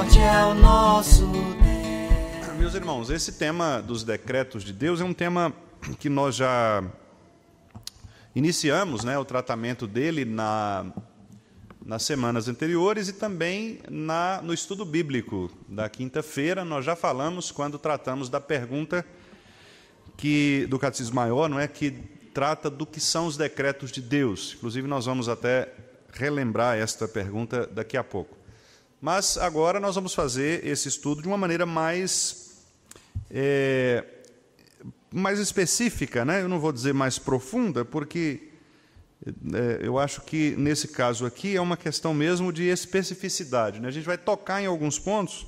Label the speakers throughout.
Speaker 1: forte é o nosso Deus.
Speaker 2: Meus irmãos, esse tema dos decretos de Deus é um tema que nós já iniciamos, né, o tratamento dele nas semanas anteriores e também no estudo bíblico da quinta-feira. Nós já falamos quando tratamos da pergunta do Catecismo Maior, não é, que trata do que são os decretos de Deus. Inclusive, nós vamos até relembrar esta pergunta daqui a pouco. Mas agora nós vamos fazer esse estudo de uma maneira mais específica, né? Eu não vou dizer mais profunda, porque eu acho que, nesse caso aqui, é uma questão mesmo de especificidade, né? A gente vai tocar em alguns pontos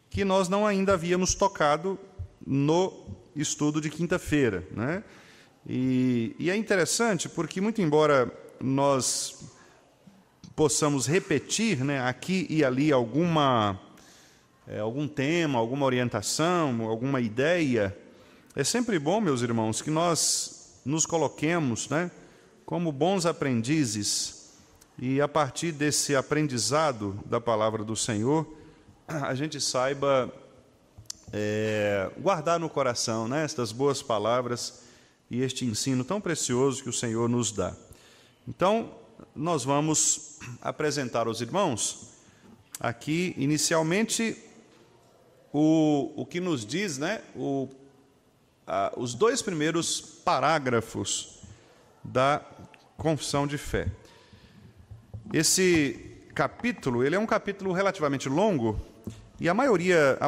Speaker 2: que nós não ainda havíamos tocado no estudo de quinta-feira, né? E é interessante porque, muito embora nós possamos repetir, né, aqui e ali algum tema, alguma orientação, alguma ideia, é sempre bom, meus irmãos, que nós nos coloquemos, né, como bons aprendizes e, a partir desse aprendizado da palavra do Senhor, a gente saiba guardar no coração, né, estas boas palavras e este ensino tão precioso que o Senhor nos dá. Então, nós vamos apresentar aos irmãos aqui, inicialmente, o que nos diz, né, os dois primeiros parágrafos da Confissão de Fé. Esse capítulo, ele é um capítulo relativamente longo, e a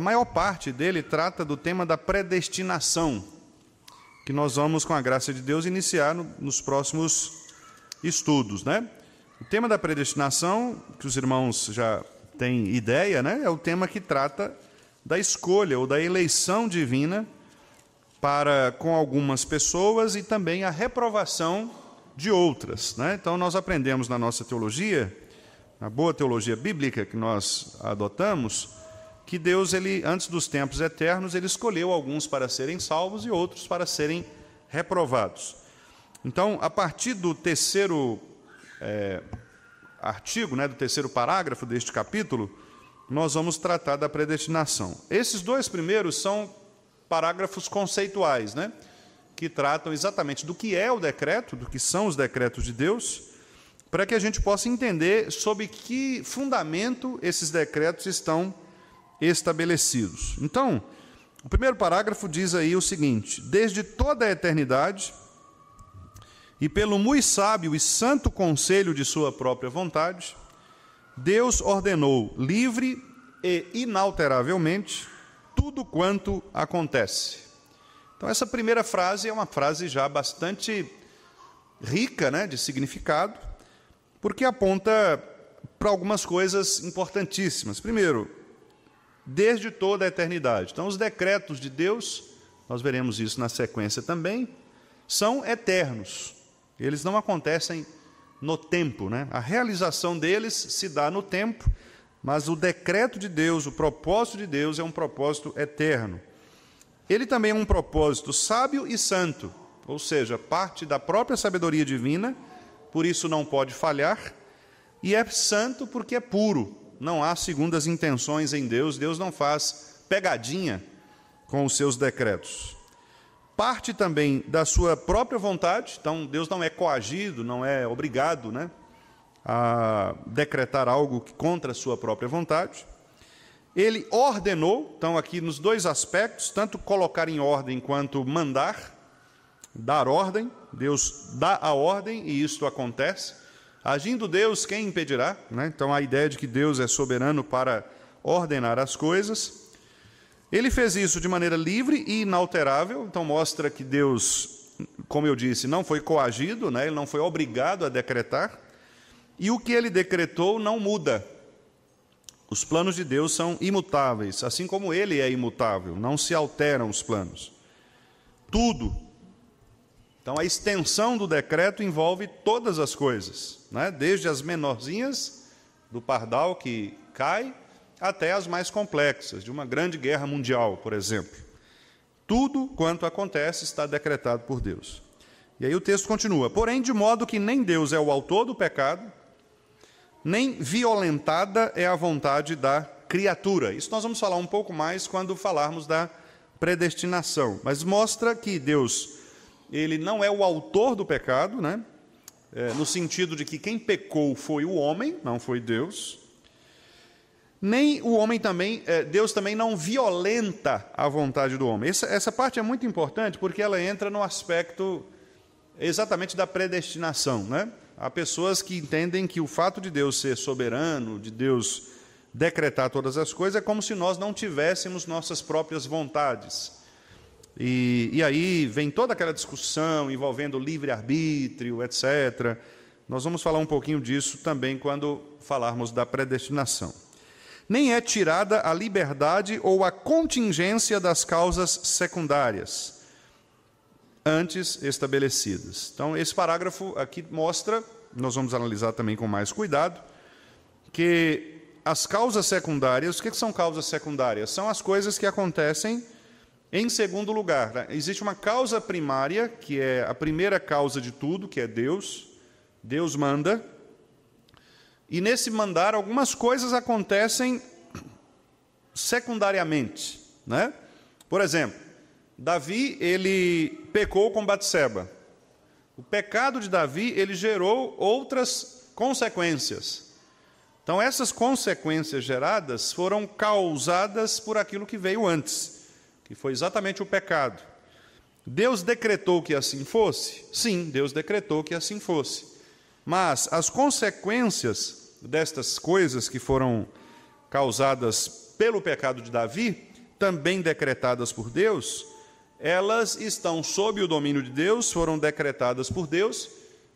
Speaker 2: maior parte dele trata do tema da predestinação, que nós vamos, com a graça de Deus, iniciar nos próximos estudos, né? O tema da predestinação, que os irmãos já têm ideia, né, é o tema que trata da escolha ou da eleição divina com algumas pessoas e também a reprovação de outras, né? Então, nós aprendemos na nossa teologia, na boa teologia bíblica que nós adotamos, que Deus, antes dos tempos eternos, ele escolheu alguns para serem salvos e outros para serem reprovados. Então, a partir do terceiro artigo, né, do terceiro parágrafo deste capítulo, nós vamos tratar da predestinação. Esses dois primeiros são parágrafos conceituais, né, que tratam exatamente do que é o decreto, do que são os decretos de Deus, para que a gente possa entender sob que fundamento esses decretos estão estabelecidos. Então, o primeiro parágrafo diz aí o seguinte: desde toda a eternidade, e pelo muito sábio e santo conselho de sua própria vontade, Deus ordenou livre e inalteravelmente tudo quanto acontece. Então, essa primeira frase é uma frase já bastante rica, né, de significado, porque aponta para algumas coisas importantíssimas. Primeiro, desde toda a eternidade. Então, os decretos de Deus, nós veremos isso na sequência também, são eternos. Eles não acontecem no tempo, né? A realização deles se dá no tempo, mas o decreto de Deus, o propósito de Deus é um propósito eterno. Ele também é um propósito sábio e santo, ou seja, parte da própria sabedoria divina, por isso não pode falhar, e é santo porque é puro. Não há segundas intenções em Deus, Deus não faz pegadinha com os seus decretos. Parte também da sua própria vontade, então Deus não é coagido, não é obrigado, né, a decretar algo contra a sua própria vontade. Ele ordenou, então aqui nos dois aspectos, tanto colocar em ordem quanto mandar, dar ordem. Deus dá a ordem e isto acontece. Agindo Deus, quem impedirá? Né? Então, a ideia de que Deus é soberano para ordenar as coisas. Ele fez isso de maneira livre e inalterável, então mostra que Deus, como eu disse, não foi coagido, né? Ele não foi obrigado a decretar, e o que ele decretou não muda. Os planos de Deus são imutáveis, assim como ele é imutável, não se alteram os planos. Tudo. Então, a extensão do decreto envolve todas as coisas, né? Desde as menorzinhas, do pardal que cai, até as mais complexas, de uma grande guerra mundial, por exemplo. Tudo quanto acontece está decretado por Deus. E aí o texto continua: porém, de modo que nem Deus é o autor do pecado, nem violentada é a vontade da criatura. Isso nós vamos falar um pouco mais quando falarmos da predestinação. Mas mostra que Deus, ele não é o autor do pecado, né? No sentido de que quem pecou foi o homem, não foi Deus. Nem o homem também, Deus também não violenta a vontade do homem. Essa parte é muito importante porque ela entra no aspecto exatamente da predestinação, né? Há pessoas que entendem que o fato de Deus ser soberano, de Deus decretar todas as coisas, é como se nós não tivéssemos nossas próprias vontades. E aí vem toda aquela discussão envolvendo livre-arbítrio, etc. Nós vamos falar um pouquinho disso também quando falarmos da predestinação. Nem é tirada a liberdade ou a contingência das causas secundárias antes estabelecidas. Então, esse parágrafo aqui mostra, nós vamos analisar também com mais cuidado, que as causas secundárias, o que são causas secundárias? São as coisas que acontecem em segundo lugar, né? Existe uma causa primária, que é a primeira causa de tudo, que é Deus. Deus manda. E nesse mandar, algumas coisas acontecem secundariamente, né? Por exemplo, Davi, ele pecou com Batseba. O pecado de Davi, ele gerou outras consequências. Então, essas consequências geradas foram causadas por aquilo que veio antes, que foi exatamente o pecado. Deus decretou que assim fosse? Sim, Deus decretou que assim fosse. Mas as consequências destas coisas que foram causadas pelo pecado de Davi, também decretadas por Deus, elas estão sob o domínio de Deus, foram decretadas por Deus,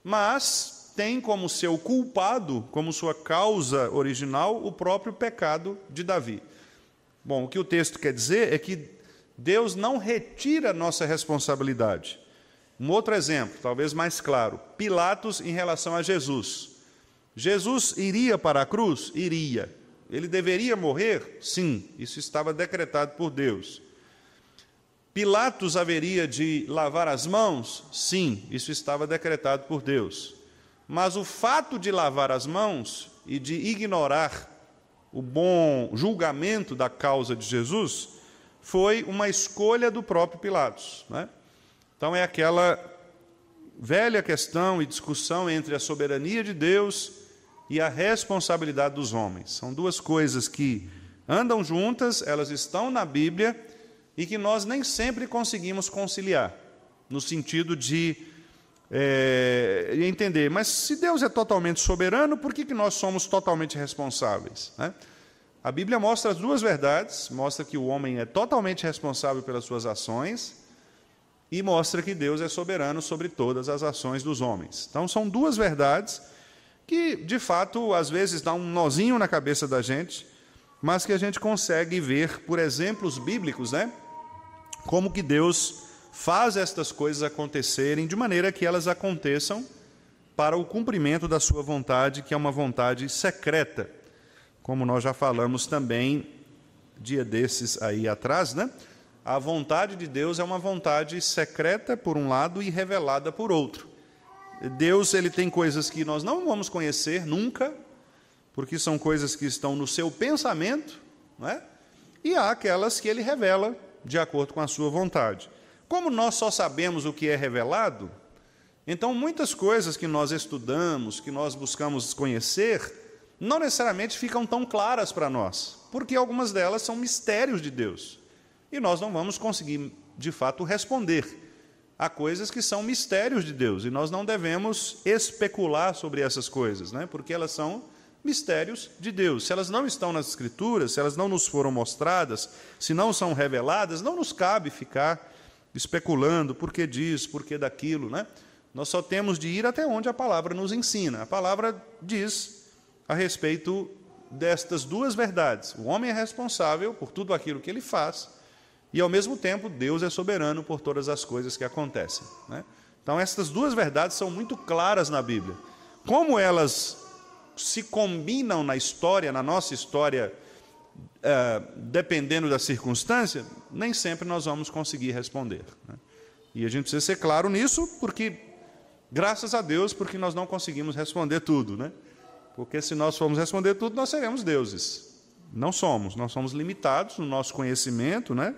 Speaker 2: mas tem como seu culpado, como sua causa original, o próprio pecado de Davi. Bom, o que o texto quer dizer é que Deus não retira nossa responsabilidade. Um outro exemplo, talvez mais claro, Pilatos em relação a Jesus. Jesus iria para a cruz? Iria. Ele deveria morrer? Sim, isso estava decretado por Deus. Pilatos haveria de lavar as mãos? Sim, isso estava decretado por Deus. Mas o fato de lavar as mãos e de ignorar o bom julgamento da causa de Jesus foi uma escolha do próprio Pilatos, né? Então é aquela velha questão e discussão entre a soberania de Deus e a responsabilidade dos homens. São duas coisas que andam juntas, elas estão na Bíblia e que nós nem sempre conseguimos conciliar, no sentido de entender, mas se Deus é totalmente soberano, por que nós somos totalmente responsáveis, né? A Bíblia mostra as duas verdades, mostra que o homem é totalmente responsável pelas suas ações e mostra que Deus é soberano sobre todas as ações dos homens. Então, são duas verdades que, de fato, às vezes dá um nozinho na cabeça da gente, mas que a gente consegue ver por exemplos bíblicos, né? Como que Deus faz estas coisas acontecerem de maneira que elas aconteçam para o cumprimento da sua vontade, que é uma vontade secreta, como nós já falamos também dia desses aí atrás, né? A vontade de Deus é uma vontade secreta por um lado e revelada por outro. Deus, ele tem coisas que nós não vamos conhecer nunca, porque são coisas que estão no seu pensamento, não é? E há aquelas que ele revela de acordo com a sua vontade. Como nós só sabemos o que é revelado, então muitas coisas que nós estudamos, que nós buscamos conhecer, não necessariamente ficam tão claras para nós, porque algumas delas são mistérios de Deus. E nós não vamos conseguir, de fato, responder a coisas que são mistérios de Deus. E nós não devemos especular sobre essas coisas, né? Porque elas são mistérios de Deus. Se elas não estão nas Escrituras, se elas não nos foram mostradas, se não são reveladas, não nos cabe ficar especulando por que disso, por que daquilo, né? Nós só temos de ir até onde a palavra nos ensina. A palavra diz a respeito destas duas verdades. O homem é responsável por tudo aquilo que ele faz e, ao mesmo tempo, Deus é soberano por todas as coisas que acontecem, né? Então, estas duas verdades são muito claras na Bíblia. Como elas se combinam na história, na nossa história, dependendo da circunstância, nem sempre nós vamos conseguir responder, né? E a gente precisa ser claro nisso, porque, graças a Deus, porque nós não conseguimos responder tudo, né? Porque se nós formos responder tudo, nós seremos deuses. Não somos. Nós somos limitados no nosso conhecimento, né?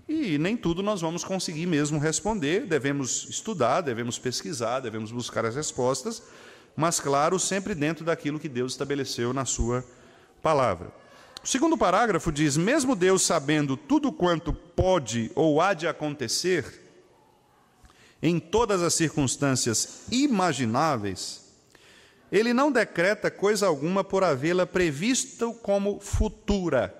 Speaker 2: E nem tudo nós vamos conseguir mesmo responder. Devemos estudar, devemos pesquisar, devemos buscar as respostas, mas, claro, sempre dentro daquilo que Deus estabeleceu na sua palavra. O segundo parágrafo diz: mesmo Deus sabendo tudo quanto pode ou há de acontecer, em todas as circunstâncias imagináveis, Ele não decreta coisa alguma por havê-la previsto como futura.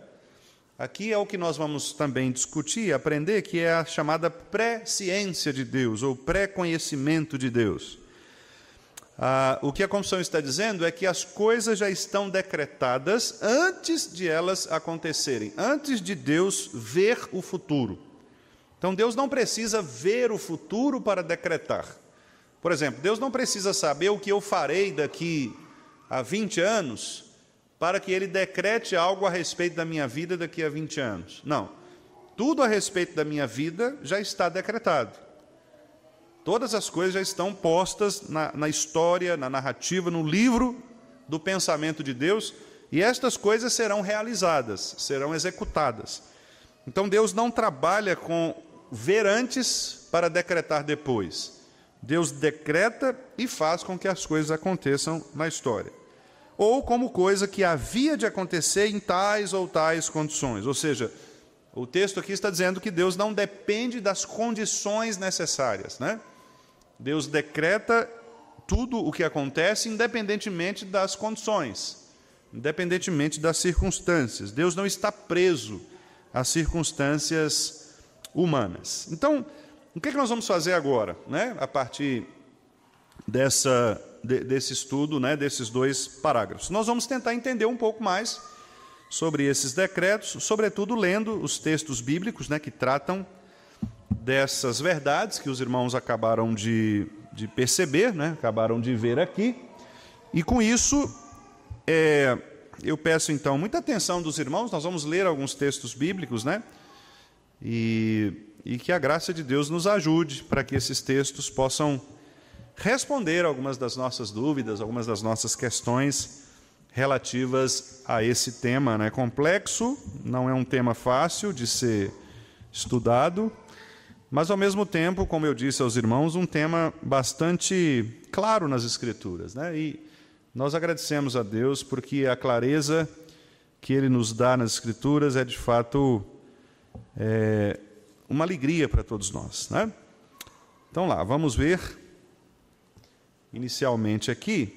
Speaker 2: Aqui é o que nós vamos também discutir, aprender, que é a chamada presciência de Deus, ou pré-conhecimento de Deus. O que a Confissão está dizendo é que as coisas já estão decretadas antes de elas acontecerem, antes de Deus ver o futuro. Então, Deus não precisa ver o futuro para decretar. Por exemplo, Deus não precisa saber o que eu farei daqui a 20 anos para que Ele decrete algo a respeito da minha vida daqui a 20 anos. Não. Tudo a respeito da minha vida já está decretado. Todas as coisas já estão postas na história, na narrativa, no livro do pensamento de Deus, e estas coisas serão realizadas, serão executadas. Então, Deus não trabalha com ver antes para decretar depois. Deus decreta e faz com que as coisas aconteçam na história. Ou como coisa que havia de acontecer em tais ou tais condições. Ou seja, o texto aqui está dizendo que Deus não depende das condições necessárias, né? Deus decreta tudo o que acontece independentemente das condições, independentemente das circunstâncias. Deus não está preso às circunstâncias humanas. Então, o que nós vamos fazer agora, né? A partir desse estudo, né? Desses dois parágrafos. Nós vamos tentar entender um pouco mais sobre esses decretos, sobretudo lendo os textos bíblicos, né? Que tratam dessas verdades que os irmãos acabaram de perceber, né? Acabaram de ver aqui. E com isso, eu peço então muita atenção dos irmãos. Nós vamos ler alguns textos bíblicos, né? E que a graça de Deus nos ajude para que esses textos possam responder algumas das nossas dúvidas, algumas das nossas questões relativas a esse tema, né? Complexo, não é um tema fácil de ser estudado, mas, ao mesmo tempo, como eu disse aos irmãos, um tema bastante claro nas Escrituras, né? E nós agradecemos a Deus porque a clareza que Ele nos dá nas Escrituras é, de fato, uma alegria para todos nós, né? Então, lá, vamos ver, inicialmente aqui,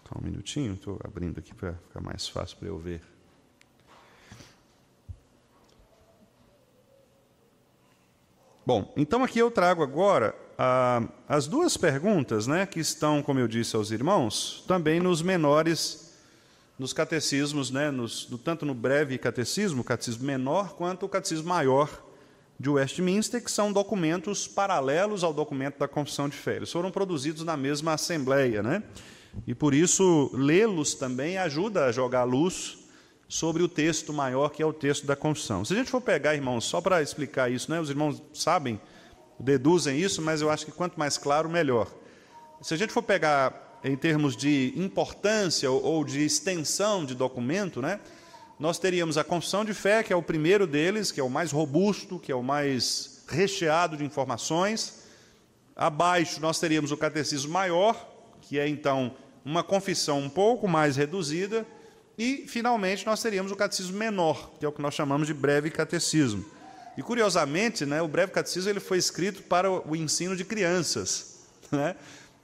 Speaker 2: Só um minutinho, estou abrindo aqui para ficar mais fácil para eu ver. Bom, então aqui eu trago agora as duas perguntas, né, que estão, como eu disse aos irmãos, também nos menores, nos catecismos, né, tanto no breve catecismo, o catecismo menor, quanto o catecismo maior de Westminster, que são documentos paralelos ao documento da Confissão de Fé. Eles foram produzidos na mesma Assembleia, né? E por isso, lê-los também ajuda a jogar luz sobre o texto maior, que é o texto da Confissão. Se a gente for pegar, irmãos, só para explicar isso, né? Os irmãos sabem, deduzem isso, mas eu acho que quanto mais claro, melhor. Se a gente for pegar em termos de importância ou de extensão de documento, né? Nós teríamos a Confissão de Fé, que é o primeiro deles, que é o mais robusto, que é o mais recheado de informações. Abaixo nós teríamos o Catecismo Maior, que é, então, uma confissão um pouco mais reduzida, e, finalmente, nós teríamos o Catecismo Menor, que é o que nós chamamos de Breve Catecismo. E, curiosamente, né, o Breve Catecismo ele foi escrito para o ensino de crianças, né?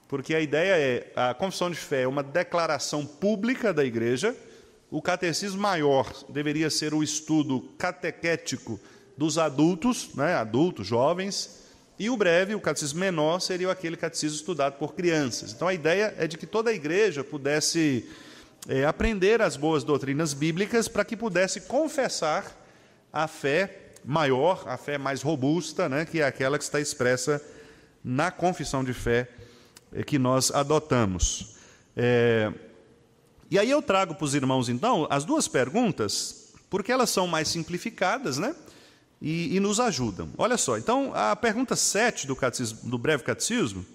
Speaker 2: Porque a ideia a Confissão de Fé é uma declaração pública da Igreja, o Catecismo Maior deveria ser o estudo catequético dos adultos, né, adultos, jovens, e o breve, o catecismo menor, seria aquele catecismo estudado por crianças. Então, a ideia é de que toda a igreja pudesse aprender as boas doutrinas bíblicas para que pudesse confessar a fé maior, a fé mais robusta, né, que é aquela que está expressa na confissão de fé que nós adotamos. E aí eu trago para os irmãos, então, as duas perguntas, porque elas são mais simplificadas, né? E nos ajudam. Olha só, então, a pergunta 7 do breve catecismo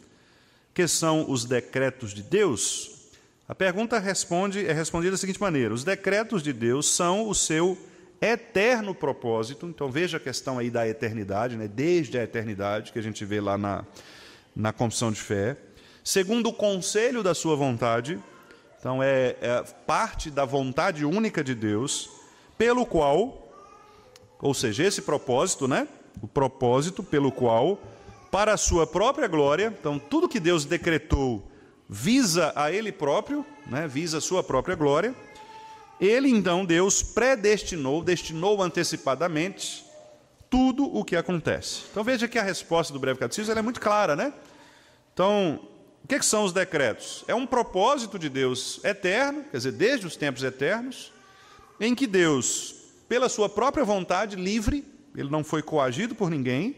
Speaker 2: que são os decretos de Deus, a pergunta é respondida da seguinte maneira: os decretos de Deus são o seu eterno propósito. Então veja a questão aí da eternidade, né? Desde a eternidade, que a gente vê lá na confissão de fé, segundo o conselho da sua vontade. Então é parte da vontade única de Deus, pelo qual, ou seja, esse propósito, né? O propósito pelo qual, para a sua própria glória, então tudo que Deus decretou visa a Ele próprio, né? Visa a sua própria glória. Ele, então, Deus destinou antecipadamente tudo o que acontece. Então veja que a resposta do Breve Catecismo ela é muito clara, né? Então, o que são os decretos? É um propósito de Deus eterno, quer dizer, desde os tempos eternos, em que Deus, pela sua própria vontade livre, ele não foi coagido por ninguém,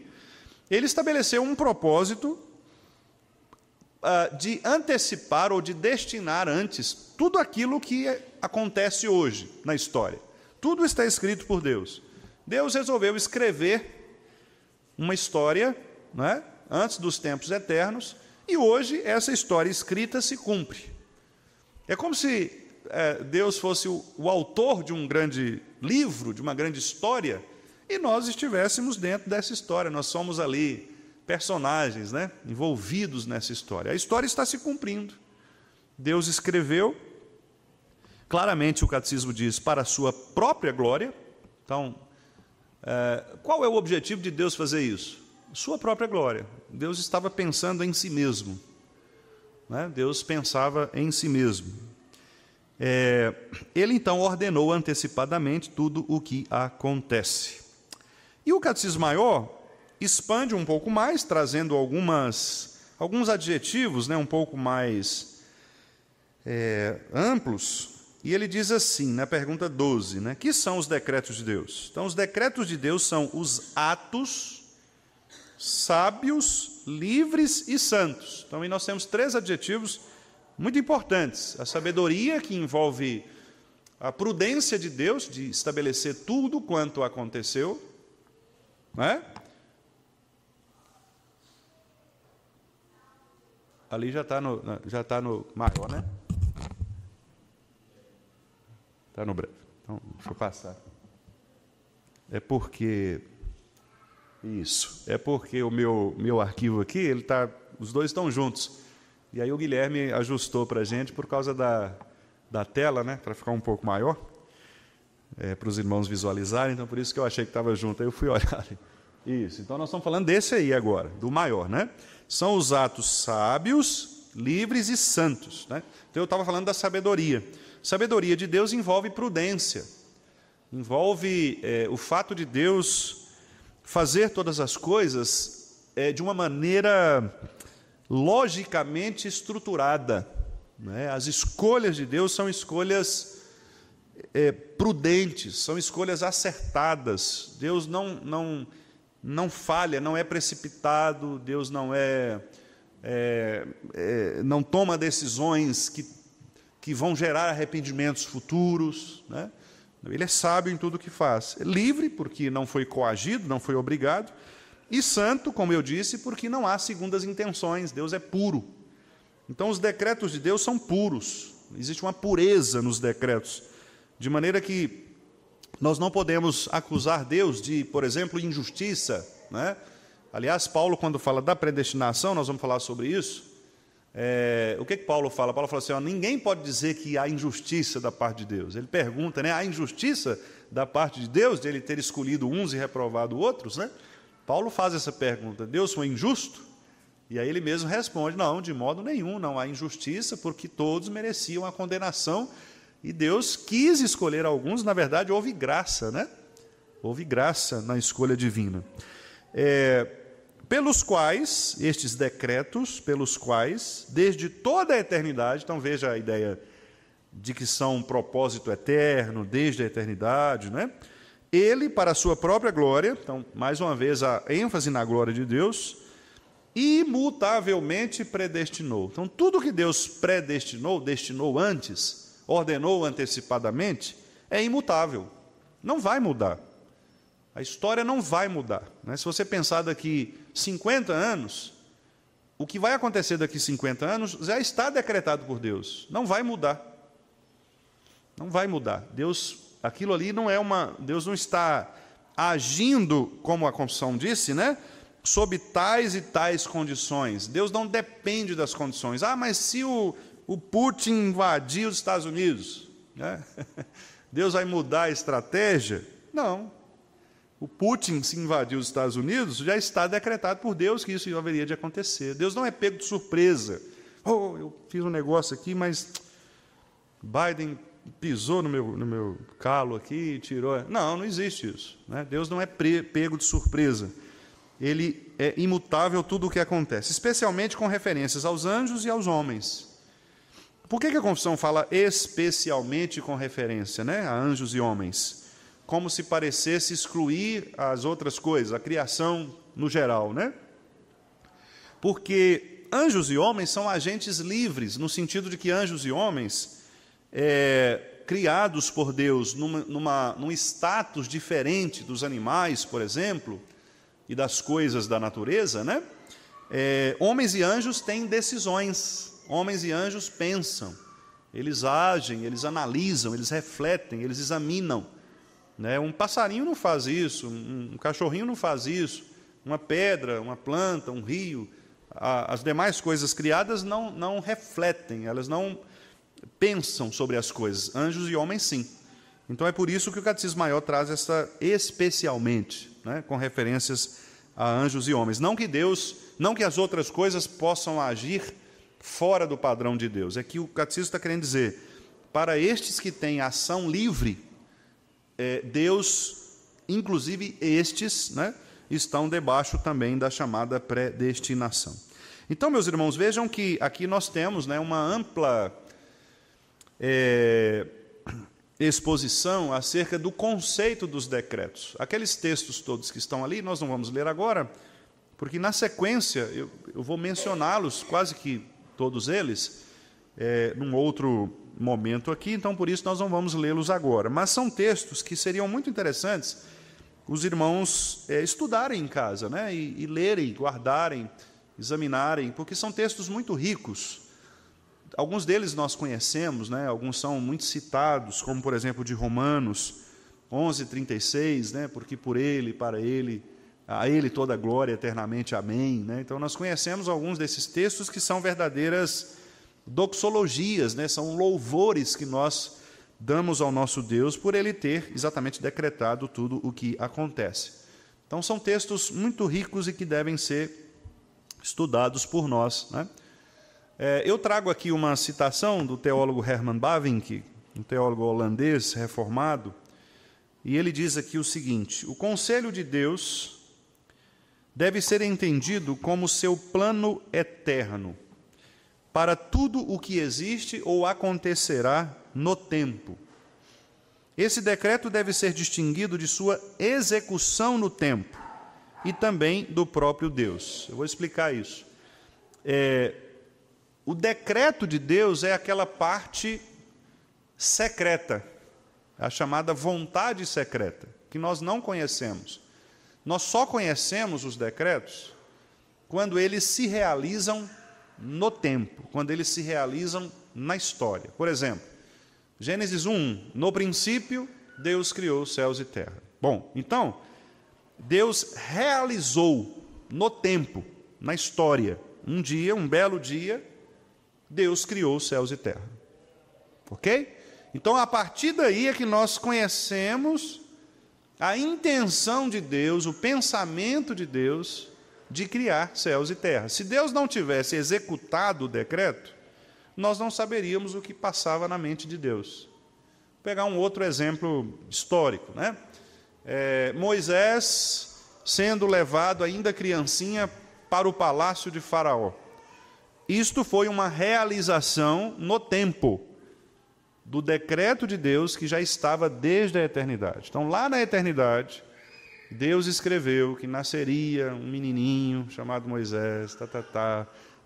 Speaker 2: ele estabeleceu um propósito de antecipar ou de destinar antes tudo aquilo que acontece hoje na história. Tudo está escrito por Deus. Deus resolveu escrever uma história, né, antes dos tempos eternos, e hoje essa história escrita se cumpre. É como se Deus fosse o autor de um grande livro, de uma grande história, e nós estivéssemos dentro dessa história. Nós somos ali personagens, né, envolvidos nessa história. A história está se cumprindo. Deus escreveu, claramente o catecismo diz, para a sua própria glória. Então, qual é o objetivo de Deus fazer isso? Sua própria glória. Deus estava pensando em si mesmo, né? Deus pensava em si mesmo. Ele então ordenou antecipadamente tudo o que acontece. E o Catecismo Maior expande um pouco mais, trazendo alguns adjetivos, né, um pouco mais amplos, e ele diz assim, na pergunta 12, né, que são os decretos de Deus? Então, os decretos de Deus são os atos sábios, livres e santos. Então, aí nós temos 3 adjetivos muito importantes: a sabedoria, que envolve a prudência de Deus de estabelecer tudo quanto aconteceu, né? Ali já está no maior, né? Está no breve. Então, deixa eu passar. É porque o meu arquivo aqui, os dois estão juntos. E aí o Guilherme ajustou para a gente por causa da tela, né? Para ficar um pouco maior, para os irmãos visualizarem. Então, por isso que eu achei que estava junto. Aí eu fui olhar. Isso. Então, nós estamos falando desse aí agora, do maior, né? São os atos sábios, livres e santos, né? Então, eu estava falando da sabedoria. Sabedoria de Deus envolve prudência, envolve o fato de Deus fazer todas as coisas de uma maneira logicamente estruturada, né? As escolhas de Deus são escolhas prudentes, são escolhas acertadas. Deus não falha, não é precipitado, Deus não não toma decisões que vão gerar arrependimentos futuros, né? Ele é sábio em tudo o que faz. É livre, porque não foi coagido, não foi obrigado. E santo, como eu disse, porque não há segundas intenções. Deus é puro. Então, os decretos de Deus são puros. Existe uma pureza nos decretos. De maneira que nós não podemos acusar Deus de, por exemplo, injustiça, né? Aliás, Paulo, quando fala da predestinação, nós vamos falar sobre isso. O que Paulo fala? Paulo fala assim: ninguém pode dizer que há injustiça da parte de Deus. Ele pergunta, né? Há injustiça da parte de Deus, de ele ter escolhido uns e reprovado outros, né? Paulo faz essa pergunta: Deus foi injusto? E aí ele mesmo responde: não, de modo nenhum, não há injustiça, porque todos mereciam a condenação, e Deus quis escolher alguns. Na verdade, houve graça, né? Houve graça na escolha divina. Pelos quais, estes decretos, pelos quais, desde toda a eternidade, então veja a ideia de que são um propósito eterno, desde a eternidade, né? Ele, para a sua própria glória, então, mais uma vez, a ênfase na glória de Deus, imutavelmente predestinou. Então, tudo que Deus predestinou, destinou antes, ordenou antecipadamente, é imutável, não vai mudar. A história não vai mudar, né? Se você pensar daqui 50 anos, o que vai acontecer daqui 50 anos já está decretado por Deus. Não vai mudar. Não vai mudar. Deus, aquilo ali não é Deus não está agindo, como a Constituição disse, né? Sob tais e tais condições. Deus não depende das condições. Mas se o Putin invadir os Estados Unidos, né? Deus vai mudar a estratégia? Não. O Putin, se invadir os Estados Unidos, já está decretado por Deus que isso haveria de acontecer. Deus não é pego de surpresa. Eu fiz um negócio aqui, mas Biden pisou no meu calo aqui e tirou. Não existe isso, né? Deus não é pego de surpresa. Ele é imutável tudo o que acontece, especialmente com referências aos anjos e aos homens. Por que a Confissão fala especialmente com referência, né, a anjos e homens? Como se parecesse excluir as outras coisas, a criação no geral, né? Porque anjos e homens são agentes livres, no sentido de que anjos e homens, criados por Deus num status diferente dos animais, por exemplo, e das coisas da natureza, né? Homens e anjos têm decisões, homens e anjos pensam, eles agem, eles analisam, eles refletem, eles examinam. Né? Um passarinho não faz isso, um cachorrinho não faz isso, uma pedra, uma planta, um rio, as demais coisas criadas não refletem, elas não pensam sobre as coisas. Anjos e homens, sim. Então é por isso que o Catecismo Maior traz essa especialmente, né, com referências a anjos e homens. Não que as outras coisas possam agir fora do padrão de Deus. É que o Catecismo está querendo dizer, para estes que têm ação livre, Deus, inclusive estes, né, estão debaixo também da chamada predestinação. Então, meus irmãos, vejam que aqui nós temos, né, uma ampla exposição acerca do conceito dos decretos. Aqueles textos todos que estão ali, nós não vamos ler agora, porque na sequência eu vou mencioná-los, quase que todos eles, num outro momento aqui, então por isso nós não vamos lê-los agora. Mas são textos que seriam muito interessantes os irmãos estudarem em casa, né? E lerem, guardarem, examinarem, porque são textos muito ricos. Alguns deles nós conhecemos, né? Alguns são muito citados, como por exemplo de Romanos 11:36, né? Porque por ele, para ele, a ele toda a glória eternamente, amém, né? Então nós conhecemos alguns desses textos que são verdadeiras doxologias, né? São louvores que nós damos ao nosso Deus por ele ter exatamente decretado tudo o que acontece. Então são textos muito ricos e que devem ser estudados por nós, né? Eu trago aqui uma citação do teólogo Herman Bavinck, um teólogo holandês reformado, e ele diz aqui o seguinte: o conselho de Deus deve ser entendido como seu plano eterno para tudo o que existe ou acontecerá no tempo. Esse decreto deve ser distinguido de sua execução no tempo e também do próprio Deus. Eu vou explicar isso. O decreto de Deus é aquela parte secreta, a chamada vontade secreta, que nós não conhecemos. Nós só conhecemos os decretos quando eles se realizam no tempo, quando eles se realizam na história. Por exemplo, Gênesis 1, no princípio, Deus criou os céus e terra. Bom, então, Deus realizou no tempo, na história, um dia, um belo dia, Deus criou os céus e terra. Ok? Então, a partir daí é que nós conhecemos a intenção de Deus, o pensamento de Deus de criar céus e terra. Se Deus não tivesse executado o decreto, nós não saberíamos o que passava na mente de Deus. Vou pegar um outro exemplo histórico, né? Moisés sendo levado ainda criancinha para o palácio de Faraó. Isto foi uma realização no tempo do decreto de Deus que já estava desde a eternidade. Então, lá na eternidade, Deus escreveu que nasceria um menininho chamado Moisés,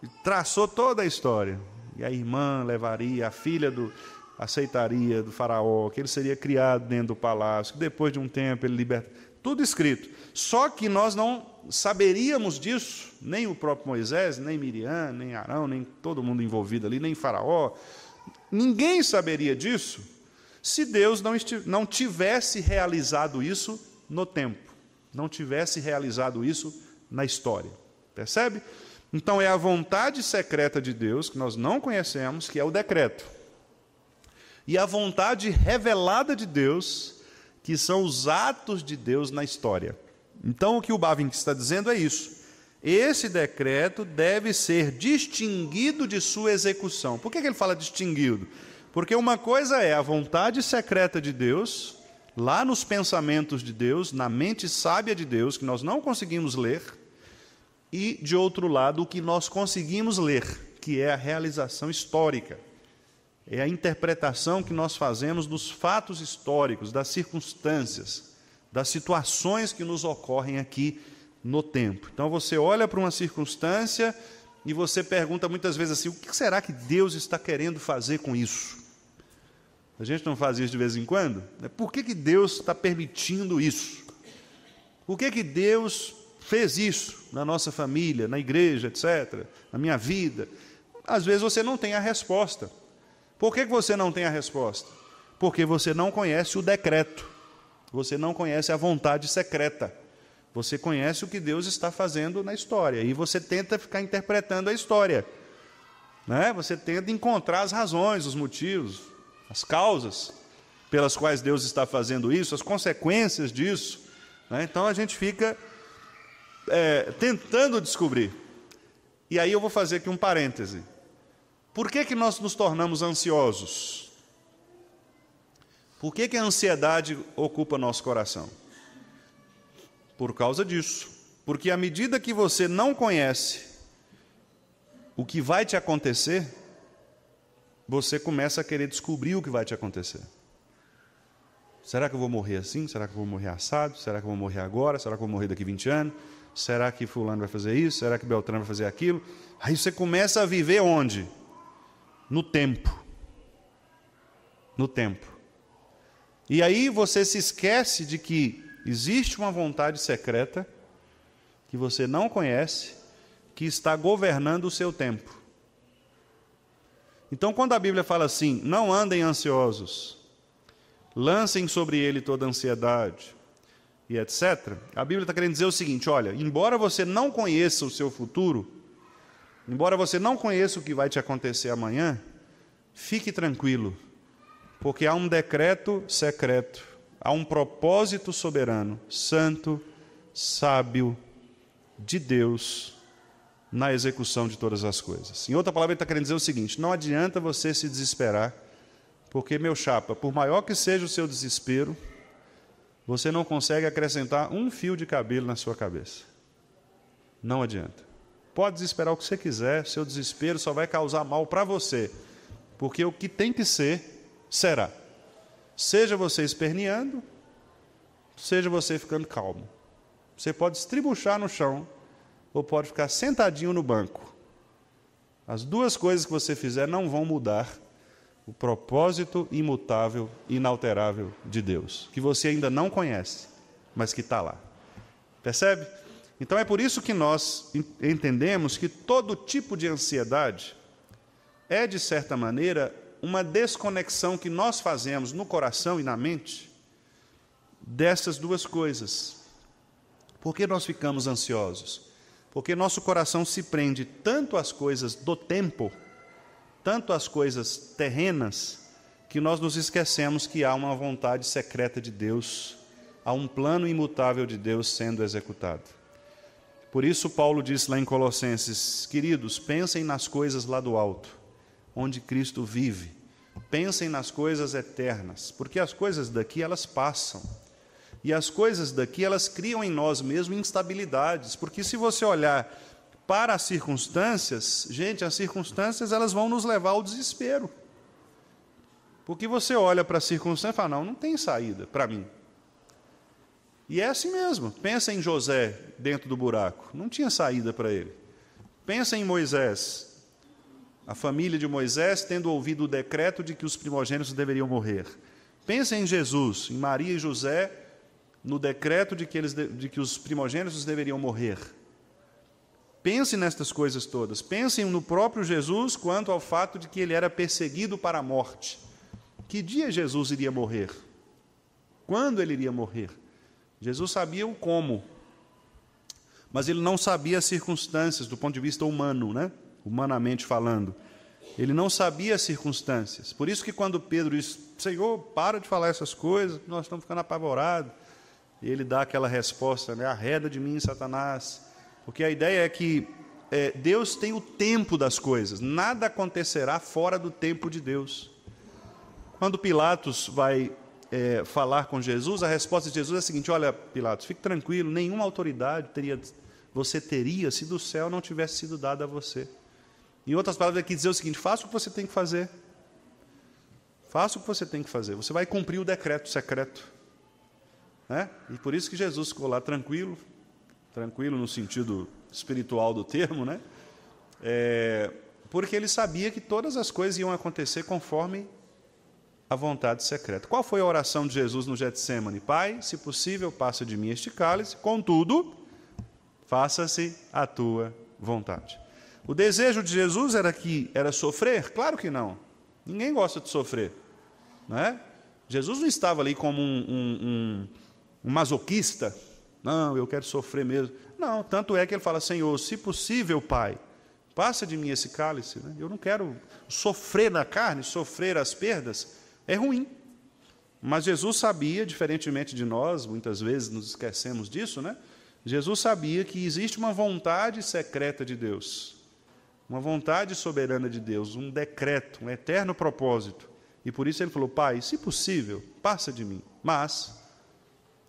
Speaker 2: e traçou toda a história. E a irmã levaria, a filha aceitaria do faraó, que ele seria criado dentro do palácio, que depois de um tempo ele liberta. tudo escrito. Só que nós não saberíamos disso, nem o próprio Moisés, nem Miriam, nem Arão, nem todo mundo envolvido ali, nem Faraó. Ninguém saberia disso se Deus não tivesse realizado isso no tempo, não tivesse realizado isso na história. Percebe? Então é a vontade secreta de Deus, que nós não conhecemos, que é o decreto. E a vontade revelada de Deus, que são os atos de Deus na história. Então, o que o Bavinck está dizendo é isso. Esse decreto deve ser distinguido de sua execução. Por que ele fala distinguido? Porque uma coisa é a vontade secreta de Deus, lá nos pensamentos de Deus, na mente sábia de Deus, que nós não conseguimos ler, e, de outro lado, o que nós conseguimos ler, que é a realização histórica. É a interpretação que nós fazemos dos fatos históricos, das circunstâncias, das situações que nos ocorrem aqui no tempo. Então você olha para uma circunstância e você pergunta muitas vezes assim: o que será que Deus está querendo fazer com isso? A gente não faz isso de vez em quando? Por que Deus está permitindo isso? Por que Deus fez isso na nossa família, na igreja, etc., na minha vida? Às vezes você não tem a resposta. Por que você não tem a resposta? Porque você não conhece o decreto. Você não conhece a vontade secreta. Você conhece o que Deus está fazendo na história. E você tenta ficar interpretando a história. Né? Você tenta encontrar as razões, os motivos, as causas pelas quais Deus está fazendo isso, as consequências disso. Né? Então a gente fica tentando descobrir. E aí eu vou fazer aqui um parêntese. Por que nós nos tornamos ansiosos? Por que a ansiedade ocupa nosso coração? Por causa disso. Porque à medida que você não conhece o que vai te acontecer, você começa a querer descobrir o que vai te acontecer. Será que eu vou morrer assim? Será que eu vou morrer assado? Será que eu vou morrer agora? Será que eu vou morrer daqui 20 anos? Será que fulano vai fazer isso? Será que Beltrano vai fazer aquilo? Aí você começa a viver onde? No tempo. No tempo. E aí você se esquece de que existe uma vontade secreta que você não conhece, que está governando o seu tempo. Então, quando a Bíblia fala assim: não andem ansiosos, lancem sobre ele toda a ansiedade, e etc., a Bíblia está querendo dizer o seguinte: olha, embora você não conheça o seu futuro, embora você não conheça o que vai te acontecer amanhã, fique tranquilo, porque há um decreto secreto, há um propósito soberano, santo, sábio, de Deus, na execução de todas as coisas. Em outra palavra, ele está querendo dizer o seguinte: não adianta você se desesperar, porque, meu chapa, por maior que seja o seu desespero, você não consegue acrescentar um fio de cabelo na sua cabeça. Não adianta. Pode desesperar o que você quiser, seu desespero só vai causar mal para você, porque o que tem que ser, será. Seja você esperneando, seja você ficando calmo. Você pode estribuchar no chão, ou pode ficar sentadinho no banco. As duas coisas que você fizer não vão mudar o propósito imutável, inalterável de Deus, que você ainda não conhece, mas que está lá. Percebe? Então é por isso que nós entendemos que todo tipo de ansiedade é, de certa maneira, uma desconexão que nós fazemos no coração e na mente dessas duas coisas. Por que nós ficamos ansiosos? Porque nosso coração se prende tanto às coisas do tempo, tanto às coisas terrenas, que nós nos esquecemos que há uma vontade secreta de Deus, há um plano imutável de Deus sendo executado. Por isso Paulo disse lá em Colossenses: queridos, pensem nas coisas lá do alto, onde Cristo vive. Pensem nas coisas eternas, porque as coisas daqui elas passam. E as coisas daqui elas criam em nós mesmos instabilidades, porque se você olhar para as circunstâncias, gente, as circunstâncias elas vão nos levar ao desespero. Porque você olha para a circunstância e fala: não tem saída para mim. E é assim mesmo. Pensa em José dentro do buraco, não tinha saída para ele. Pensa em Moisés, a família de Moisés tendo ouvido o decreto de que os primogênitos deveriam morrer. Pensa em Jesus, em Maria e José, no decreto de que os primogênitos deveriam morrer. Pense nestas coisas todas. Pensem no próprio Jesus quanto ao fato de que ele era perseguido para a morte. Que dia Jesus iria morrer? Quando ele iria morrer? Jesus sabia o como, mas ele não sabia as circunstâncias do ponto de vista humano, né? Humanamente falando. Ele não sabia as circunstâncias. Por isso que quando Pedro diz, Senhor, para de falar essas coisas, nós estamos ficando apavorados. E ele dá aquela resposta, né? Arreda de mim, Satanás. Porque a ideia é que Deus tem o tempo das coisas. Nada acontecerá fora do tempo de Deus. Quando Pilatos vai falar com Jesus, a resposta de Jesus é a seguinte: olha, Pilatos, fique tranquilo, nenhuma autoridade você teria se do céu não tivesse sido dada a você. Em outras palavras, ele quer dizer o seguinte: faça o que você tem que fazer. Faça o que você tem que fazer. Você vai cumprir o decreto secreto. Né? E por isso que Jesus ficou lá tranquilo no sentido espiritual do termo, né? Porque ele sabia que todas as coisas iam acontecer conforme a vontade secreta. Qual foi a oração de Jesus no Getsêmani? Pai, se possível, passa de mim este cálice, contudo, faça-se a tua vontade. O desejo de Jesus era sofrer? Claro que não. Ninguém gosta de sofrer. Não é? Jesus não estava ali como um masoquista. Não, eu quero sofrer mesmo. Não, tanto é que ele fala, Senhor, se possível, Pai, passa de mim esse cálice. Né? Eu não quero sofrer na carne, sofrer as perdas. É ruim. Mas Jesus sabia, diferentemente de nós, muitas vezes nos esquecemos disso, né? Jesus sabia que existe uma vontade secreta de Deus, uma vontade soberana de Deus, um decreto, um eterno propósito. E por isso ele falou, Pai, se possível, passa de mim, mas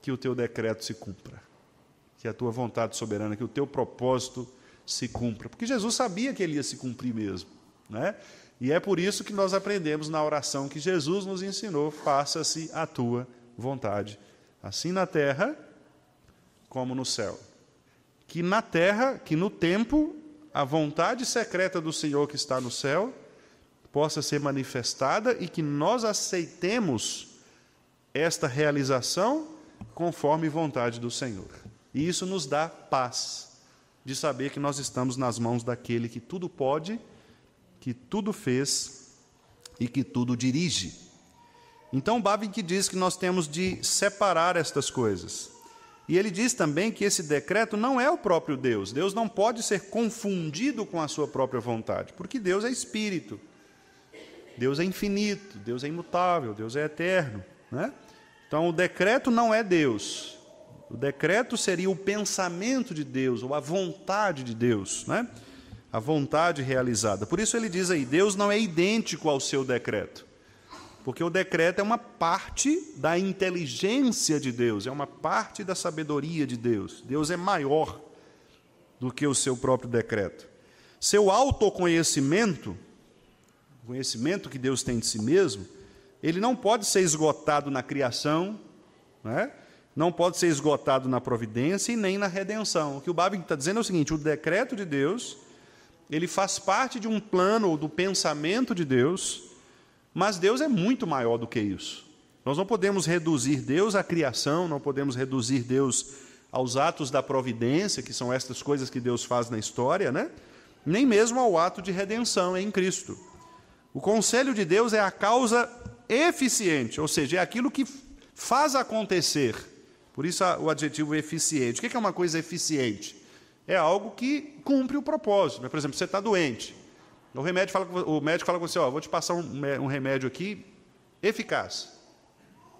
Speaker 2: que o teu decreto se cumpra, que a tua vontade soberana, que o teu propósito se cumpra. Porque Jesus sabia que ele ia se cumprir mesmo, né? E é por isso que nós aprendemos na oração que Jesus nos ensinou, faça-se a tua vontade, assim na terra como no céu. Que na terra, que no tempo, a vontade secreta do Senhor que está no céu possa ser manifestada e que nós aceitemos esta realização conforme vontade do Senhor. E isso nos dá paz de saber que nós estamos nas mãos daquele que tudo pode, que tudo fez e que tudo dirige. Então, Bavinck diz que nós temos de separar estas coisas. E ele diz também que esse decreto não é o próprio Deus. Deus não pode ser confundido com a sua própria vontade, porque Deus é espírito. Deus é infinito, Deus é imutável, Deus é eterno, né? Então, o decreto não é Deus. O decreto seria o pensamento de Deus, ou a vontade de Deus, né? A vontade realizada. Por isso ele diz aí, Deus não é idêntico ao seu decreto. Porque o decreto é uma parte da inteligência de Deus, é uma parte da sabedoria de Deus. Deus é maior do que o seu próprio decreto. Seu autoconhecimento, o conhecimento que Deus tem de si mesmo, ele não pode ser esgotado na criação, né? Não pode ser esgotado na providência e nem na redenção. O que o Bavinck está dizendo é o seguinte, o decreto de Deus, ele faz parte de um plano ou do pensamento de Deus, mas Deus é muito maior do que isso. Nós não podemos reduzir Deus à criação, não podemos reduzir Deus aos atos da providência, que são estas coisas que Deus faz na história, né? Nem mesmo ao ato de redenção em Cristo. O conselho de Deus é a causa eficiente, ou seja, é aquilo que faz acontecer. Por isso o adjetivo eficiente. O que é uma coisa eficiente? É algo que cumpre o propósito. Por exemplo, você está doente. O médico fala com você, vou te passar um remédio aqui eficaz.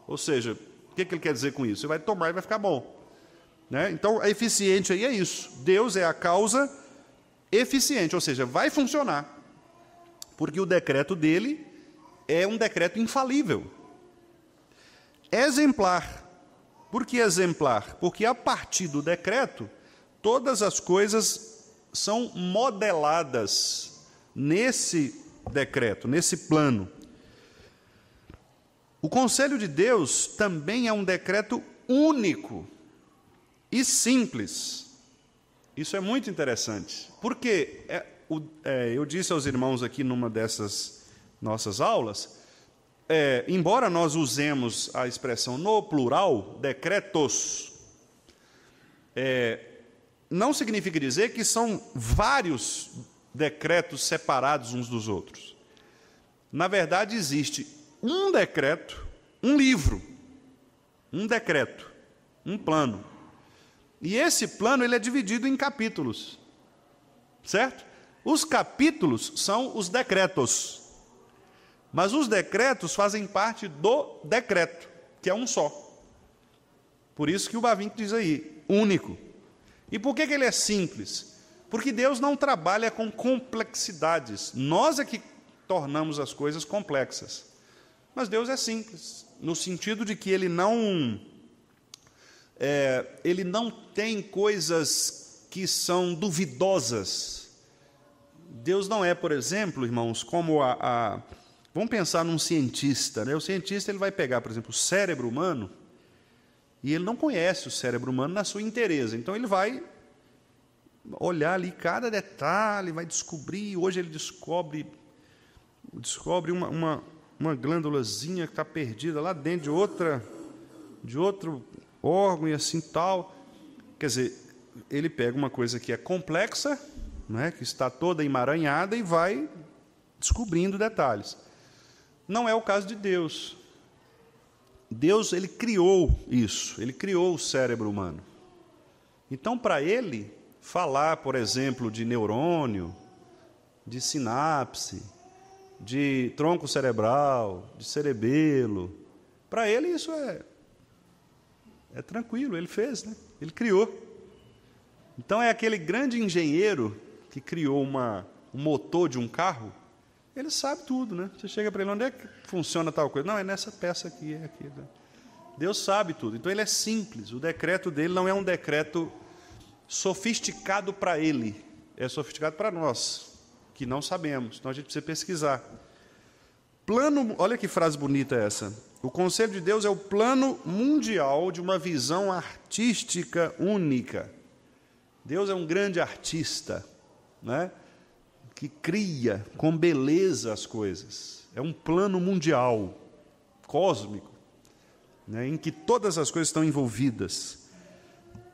Speaker 2: Ou seja, o que ele quer dizer com isso? Você vai tomar e vai ficar bom. Né? Então, a eficiente aí é isso. Deus é a causa eficiente, ou seja, vai funcionar. Porque o decreto dele é um decreto infalível. Exemplar. Por que exemplar? Porque a partir do decreto, todas as coisas são modeladas nesse decreto, nesse plano. O conselho de Deus também é um decreto único e simples. Isso é muito interessante, porque eu disse aos irmãos aqui numa dessas nossas aulas embora nós usemos a expressão no plural, decretos, não significa dizer que são vários decretos separados uns dos outros. Na verdade, existe um decreto, um livro, um decreto, um plano. E esse plano ele é dividido em capítulos, certo? Os capítulos são os decretos, mas os decretos fazem parte do decreto, que é um só. Por isso que o Bavinck diz aí, único. E por que ele é simples? Porque Deus não trabalha com complexidades. Nós é que tornamos as coisas complexas. Mas Deus é simples, no sentido de que Ele não tem coisas que são duvidosas. Deus não é, por exemplo, irmãos, como vamos pensar num cientista, né? O cientista ele vai pegar, por exemplo, o cérebro humano, e ele não conhece o cérebro humano na sua inteireza. Então ele vai olhar ali cada detalhe, vai descobrir. Hoje ele descobre uma glândulazinha que está perdida lá dentro de outro órgão e assim tal. Quer dizer, ele pega uma coisa que é complexa, né, que está toda emaranhada, e vai descobrindo detalhes. Não é o caso de Deus. Deus, ele criou isso, ele criou o cérebro humano. Então, para ele, falar, por exemplo, de neurônio, de sinapse, de tronco cerebral, de cerebelo, para ele isso é tranquilo, ele fez, né? Ele criou. Então, é aquele grande engenheiro que criou um motor de um carro, ele sabe tudo, né? Você chega para ele, onde é que funciona tal coisa? Não, é nessa peça aqui, é aqui. Né? Deus sabe tudo. Então, ele é simples. O decreto dele não é um decreto sofisticado para ele, é sofisticado para nós, que não sabemos. Então, a gente precisa pesquisar. Plano, olha que frase bonita essa. O conselho de Deus é o plano mundial de uma visão artística única. Deus é um grande artista, né? Que cria com beleza as coisas. É um plano mundial, cósmico, né, em que todas as coisas estão envolvidas.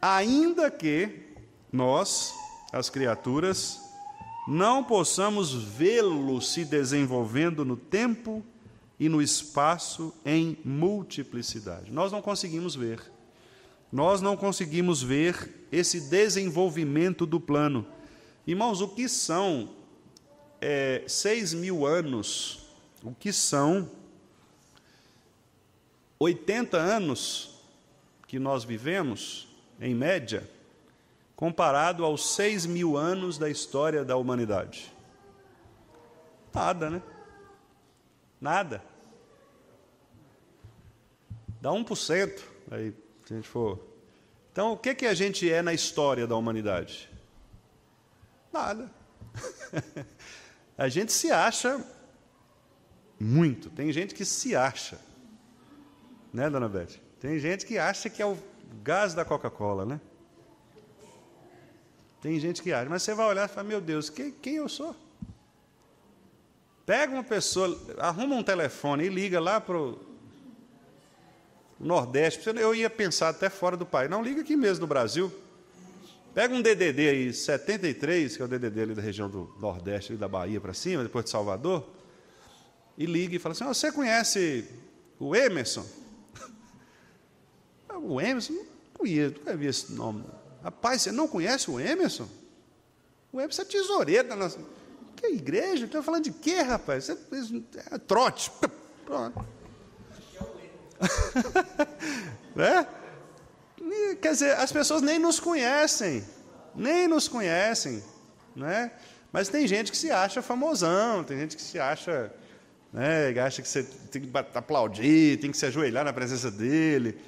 Speaker 2: Ainda que nós, as criaturas, não possamos vê-lo se desenvolvendo no tempo e no espaço em multiplicidade. Nós não conseguimos ver. Nós não conseguimos ver esse desenvolvimento do plano. Irmãos, o que são 6.000 anos? O que são 80 anos que nós vivemos, em média, comparado aos 6.000 anos da história da humanidade? Nada, né? Nada. Dá 1%, aí, se a gente for. Então, o que a gente é na história da humanidade? Nada. A gente se acha muito. Tem gente que se acha. Né, dona Beth? Tem gente que acha que é o gás da Coca-Cola, né? Tem gente que acha. Mas você vai olhar e fala, meu Deus, quem eu sou? Pega uma pessoa, arruma um telefone e liga lá para o Nordeste. Eu ia pensar até fora do país. Não, liga aqui mesmo no Brasil. Pega um DDD aí, 73, que é o DDD ali da região do Nordeste, ali da Bahia para cima, depois de Salvador, e liga e fala assim, você conhece o Emerson? O Emerson? Não conheço, nunca vi esse nome. Rapaz, você não conhece o Emerson? O Emerson é tesoureiro da nossa... Que igreja? Estou falando de quê, rapaz? É trote. Pronto. Né? Quer dizer, as pessoas nem nos conhecem, né? Mas tem gente que se acha famosão, tem gente que se acha, né, acha que você tem que aplaudir, tem que se ajoelhar na presença dele.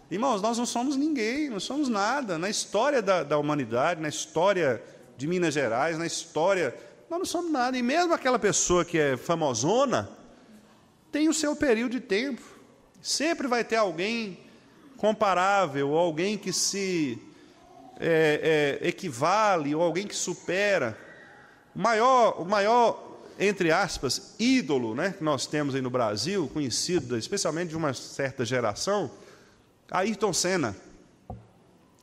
Speaker 2: Irmãos, nós não somos ninguém, não somos nada. Na história da humanidade, na história de Minas Gerais, na história, nós não somos nada. E mesmo aquela pessoa que é famosona, tem o seu período de tempo. Sempre vai ter alguém comparável, ou alguém que se equivale, ou alguém que supera. O maior entre aspas, ídolo, né, que nós temos aí no Brasil, conhecido especialmente de uma certa geração, Ayrton Senna.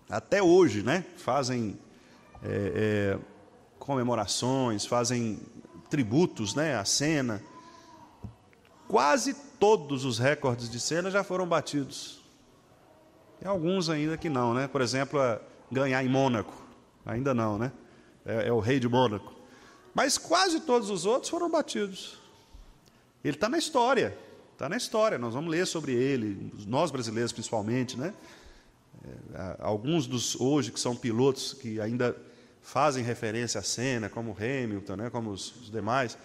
Speaker 2: Até hoje, né, fazem comemorações, fazem tributos, né, a Senna. Quase todos os recordes de Senna já foram batidos. Tem alguns ainda que não, né? Por exemplo, ganhar em Mônaco. Ainda não, né? É o rei de Mônaco. Mas quase todos os outros foram batidos. Ele está na história. Está na história. Nós vamos ler sobre ele, nós brasileiros principalmente, né? Alguns dos hoje que são pilotos que ainda fazem referência à Senna, como Hamilton, né? Como os demais.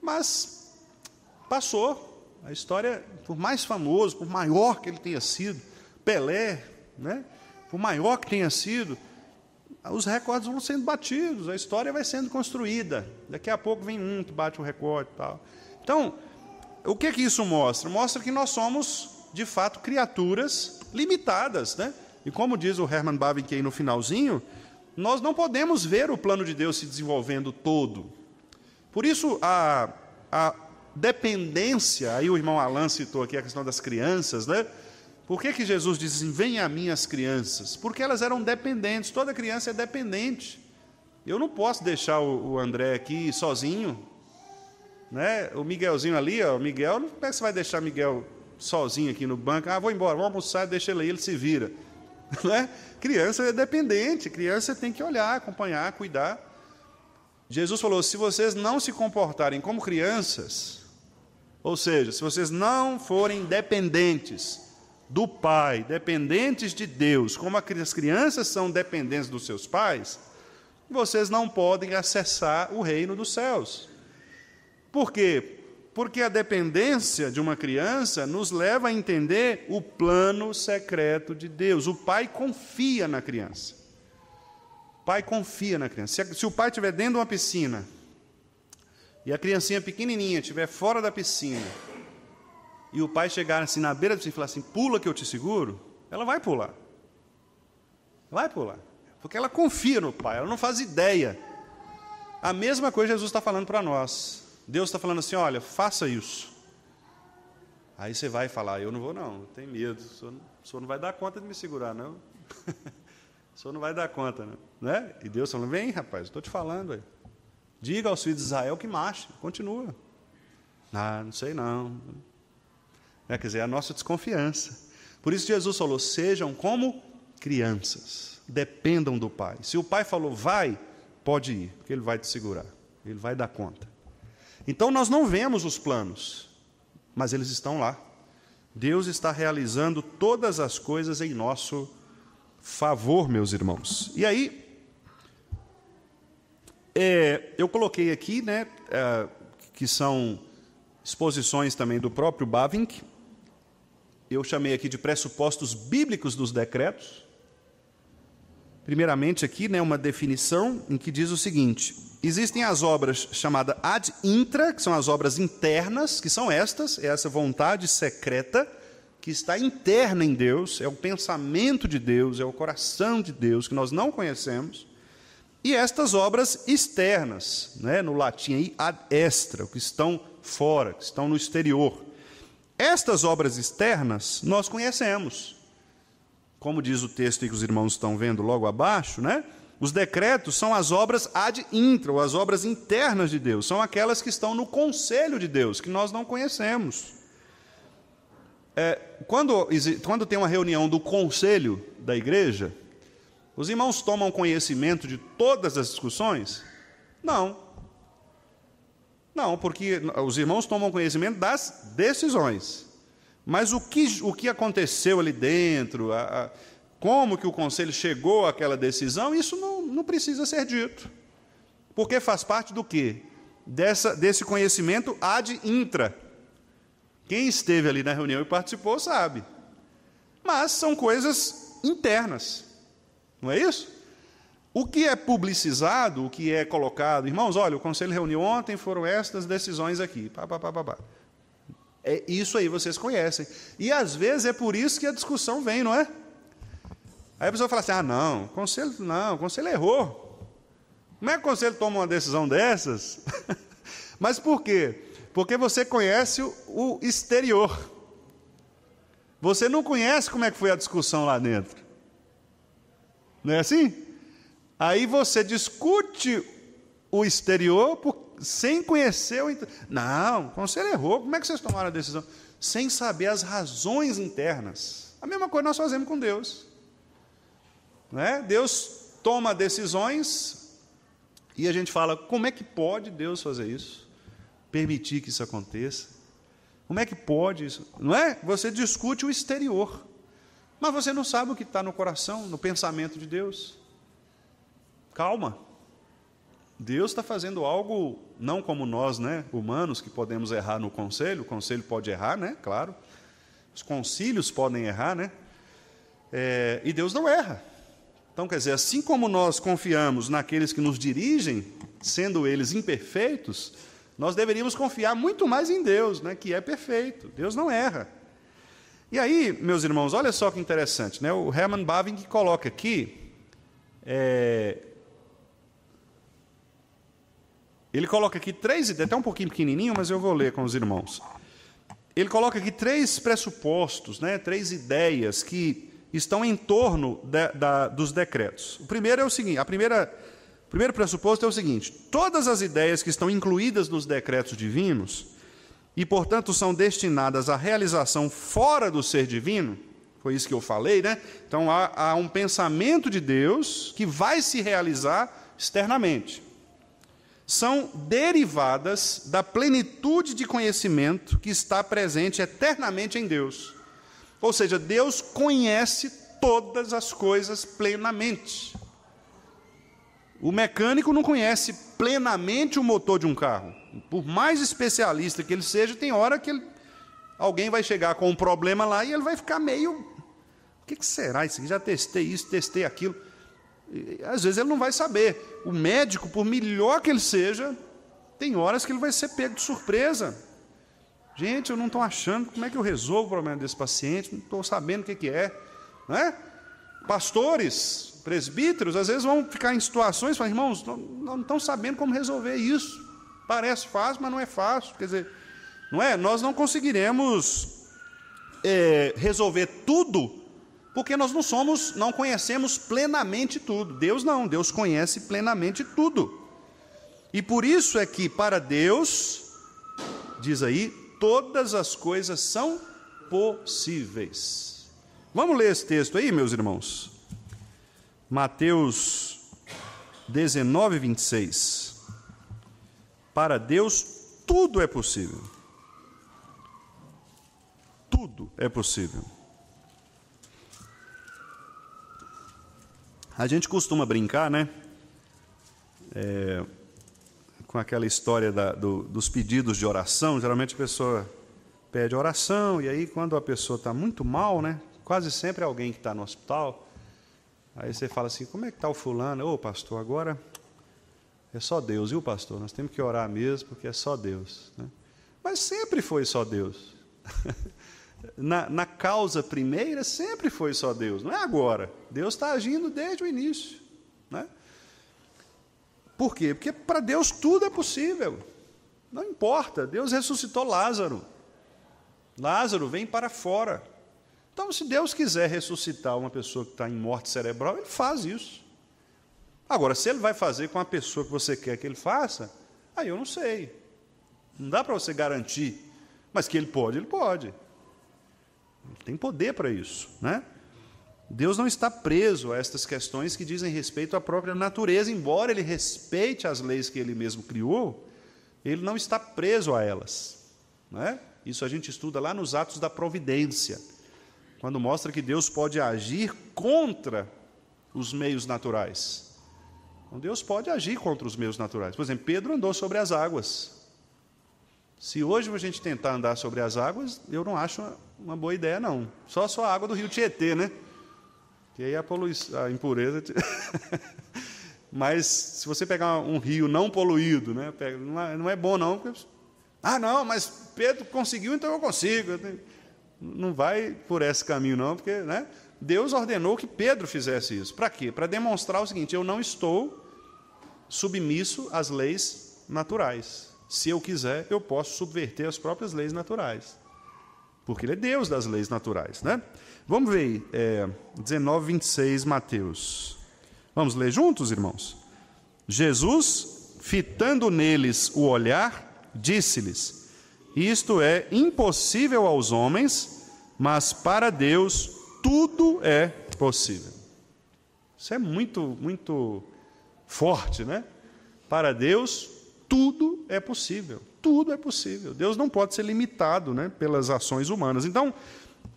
Speaker 2: Mas passou. A história, por mais famoso, por maior que ele tenha sido, Pelé, né? Por maior que tenha sido, os recordes vão sendo batidos, a história vai sendo construída. Daqui a pouco vem um que bate o recorde e tal. Então, o que isso mostra? Mostra que nós somos, de fato, criaturas limitadas, né? E como diz o Herman Bavinck aí no finalzinho, nós não podemos ver o plano de Deus se desenvolvendo todo. Por isso, a dependência, aí o irmão Alan citou aqui a questão das crianças, né? Por que Jesus diz assim, venha a mim as crianças? Porque elas eram dependentes, toda criança é dependente. Eu não posso deixar o André aqui sozinho, né? O Miguelzinho ali, ó, o Miguel, como é que você vai deixar o Miguel sozinho aqui no banco? Vou embora, vou almoçar, deixa ele aí, ele se vira. Né? Criança é dependente, criança tem que olhar, acompanhar, cuidar. Jesus falou, se vocês não se comportarem como crianças, ou seja, se vocês não forem dependentes do Pai, dependentes de Deus, como as crianças são dependentes dos seus pais, vocês não podem acessar o reino dos céus. Por quê? Porque a dependência de uma criança nos leva a entender o plano secreto de Deus. O pai confia na criança. O pai confia na criança. Se o pai estiver dentro de uma piscina e a criancinha pequenininha estiver fora da piscina e o pai chegar assim na beira da piscina e falar assim, pula que eu te seguro, ela vai pular. Vai pular. Porque ela confia no pai, ela não faz ideia. A mesma coisa Jesus está falando para nós. Deus está falando assim, olha, faça isso. Aí você vai falar, eu não vou não, eu tenho medo, o senhor não vai dar conta de me segurar, não. O senhor não vai dar conta, não. Né? E Deus falando, vem rapaz, estou te falando. Aí. Diga aos filhos de Israel que marche, continua. Não sei não. Quer dizer, é a nossa desconfiança. Por isso Jesus falou, sejam como crianças, dependam do Pai. Se o Pai falou, vai, pode ir, porque Ele vai te segurar, Ele vai dar conta. Então nós não vemos os planos, mas eles estão lá. Deus está realizando todas as coisas em nosso favor, meus irmãos. E aí, eu coloquei aqui, né, que são exposições também do próprio Bavinck. Eu chamei aqui de pressupostos bíblicos dos decretos. Primeiramente aqui, né, uma definição em que diz o seguinte: existem as obras chamadas ad intra, que são as obras internas, que são estas, é essa vontade secreta, que está interna em Deus, é o pensamento de Deus, é o coração de Deus, que nós não conhecemos, e estas obras externas, né, no latim aí, ad extra, que estão fora, que estão no exterior. Estas obras externas nós conhecemos. Como diz o texto que os irmãos estão vendo logo abaixo, né? Os decretos são as obras ad intra, ou as obras internas de Deus, são aquelas que estão no conselho de Deus, que nós não conhecemos. Quando tem uma reunião do conselho da igreja, os irmãos tomam conhecimento de todas as discussões? Não. Não, porque os irmãos tomam conhecimento das decisões. Mas o que aconteceu ali dentro, como que o conselho chegou àquela decisão, isso não precisa ser dito. Porque faz parte do quê? Desse conhecimento ad intra. Quem esteve ali na reunião e participou sabe. Mas são coisas internas. Não é isso? O que é publicizado, o que é colocado, irmãos, olha, o conselho reuniu ontem, foram estas decisões aqui. É isso aí, vocês conhecem. E às vezes é por isso que a discussão vem, não é? Aí a pessoa fala assim, o conselho errou. Como é que o conselho toma uma decisão dessas? Mas por quê? Porque você conhece o exterior. Você não conhece como é que foi a discussão lá dentro. Não é assim? Aí você discute o exterior sem conhecer o interior. Não, o conselho errou. Como é que vocês tomaram a decisão? Sem saber as razões internas. A mesma coisa nós fazemos com Deus. Não é? Deus toma decisões e a gente fala, como é que pode Deus fazer isso? Permitir que isso aconteça? Como é que pode isso? Não é? Você discute o exterior, mas você não sabe o que está no coração, no pensamento de Deus. Calma. Deus está fazendo algo, não como nós, né, humanos, que podemos errar no conselho. O conselho pode errar, né? Claro. Os concílios podem errar, né? E Deus não erra. Então, quer dizer, assim como nós confiamos naqueles que nos dirigem, sendo eles imperfeitos, nós deveríamos confiar muito mais em Deus, né, que é perfeito. Deus não erra. E aí, meus irmãos, olha só que interessante, né? O Herman Bavinck coloca aqui, ele coloca aqui 3 ideias, até um pouquinho pequenininho, mas eu vou ler com os irmãos. Ele coloca aqui 3 pressupostos, né, 3 ideias que estão em torno dos decretos. O primeiro é o seguinte, o primeiro pressuposto é o seguinte: todas as ideias que estão incluídas nos decretos divinos, e, portanto, são destinadas à realização fora do ser divino, foi isso que eu falei, né? Então, há um pensamento de Deus que vai se realizar externamente. São derivadas da plenitude de conhecimento que está presente eternamente em Deus. Ou seja, Deus conhece todas as coisas plenamente. O mecânico não conhece plenamente o motor de um carro. Por mais especialista que ele seja, tem hora que alguém vai chegar com um problema lá e ele vai ficar meio... O que será isso aqui? Já testei isso, testei aquilo. E, às vezes ele não vai saber. O médico, por melhor que ele seja, tem horas que ele vai ser pego de surpresa. Gente, eu não estou achando como é que eu resolvo o problema desse paciente, não estou sabendo o que é. Não é? Pastores, presbíteros, às vezes vão ficar em situações e falar, irmãos, não estão sabendo como resolver isso. Parece fácil, mas não é fácil. Quer dizer, não é? Nós não conseguiremos resolver tudo, porque nós não conhecemos plenamente tudo. Deus não, Deus conhece plenamente tudo. E por isso é que para Deus, diz aí, todas as coisas são possíveis. Vamos ler esse texto aí, meus irmãos? Mateus 19, 26. Para Deus, tudo é possível. Tudo é possível. A gente costuma brincar, né? Com aquela história dos pedidos de oração. Geralmente a pessoa pede oração, e aí quando a pessoa está muito mal, né? Quase sempre é alguém que está no hospital. Aí você fala assim, como é que está o fulano? Ô, pastor, agora é só Deus, viu, pastor? Nós temos que orar mesmo, porque é só Deus, né? Mas sempre foi só Deus. Na causa primeira, sempre foi só Deus, não é agora. Deus está agindo desde o início, né? Por quê? Porque para Deus tudo é possível. Não importa, Deus ressuscitou Lázaro. Lázaro vem para fora. Então, se Deus quiser ressuscitar uma pessoa que está em morte cerebral, Ele faz isso. Agora, se Ele vai fazer com a pessoa que você quer que Ele faça, aí eu não sei. Não dá para você garantir. Mas que Ele pode, Ele pode. Ele tem poder para isso, né? Deus não está preso a estas questões que dizem respeito à própria natureza, embora Ele respeite as leis que Ele mesmo criou, Ele não está preso a elas, né? Isso a gente estuda lá nos Atos da Providência, quando mostra que Deus pode agir contra os meios naturais. Então, Deus pode agir contra os meios naturais. Por exemplo, Pedro andou sobre as águas. Se hoje a gente tentar andar sobre as águas, eu não acho uma boa ideia, não. Só a água do rio Tietê, né? Que aí a impureza... Mas, se você pegar um rio não poluído, né? Não é bom, não. Porque... não, mas Pedro conseguiu, então eu consigo. Não vai por esse caminho, não, porque, né, Deus ordenou que Pedro fizesse isso. Para quê? Para demonstrar o seguinte: eu não estou submisso às leis naturais. Se eu quiser, eu posso subverter as próprias leis naturais. Porque ele é Deus das leis naturais, né? Vamos ver aí, 19, 26, Mateus. Vamos ler juntos, irmãos? Jesus, fitando neles o olhar, disse-lhes: isto é impossível aos homens, mas para Deus tudo é possível. Isso é muito, muito forte, né? Para Deus tudo é possível. Tudo é possível. Deus não pode ser limitado, né, pelas ações humanas. Então,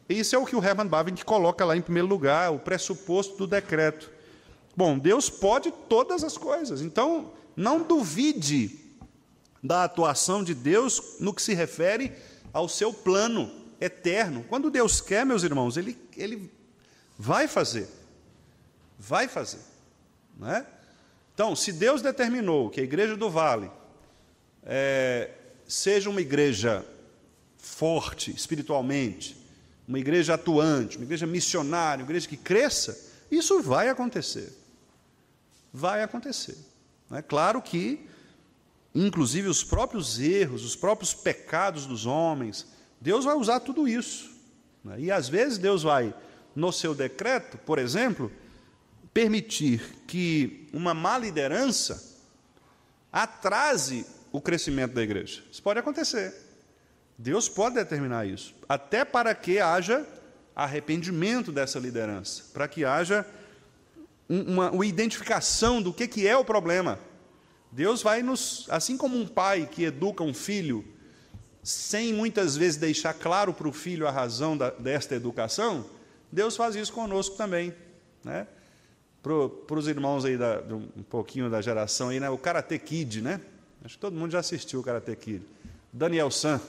Speaker 2: isso é o que o Herman Bavinck coloca lá em primeiro lugar, o pressuposto do decreto. Bom, Deus pode todas as coisas. Então, não duvide da atuação de Deus no que se refere ao seu plano eterno. Quando Deus quer, meus irmãos, Ele vai fazer. Vai fazer. Não é? Então, se Deus determinou que a Igreja do Vale seja uma igreja forte espiritualmente, uma igreja atuante, uma igreja missionária, uma igreja que cresça, isso vai acontecer. Vai acontecer. É claro que, inclusive, os próprios erros, os próprios pecados dos homens, Deus vai usar tudo isso. E, às vezes, Deus vai, no seu decreto, por exemplo, permitir que uma má liderança atrase o crescimento da igreja. Isso pode acontecer. Deus pode determinar isso, até para que haja arrependimento dessa liderança, para que haja uma identificação do que é o problema. Deus vai nos, assim como um pai que educa um filho, sem muitas vezes deixar claro para o filho a razão desta educação, Deus faz isso conosco também, né? Para os irmãos aí um pouquinho da geração aí, né? O Karate Kid, né? Acho que todo mundo já assistiu o Karate Kid. Daniel San,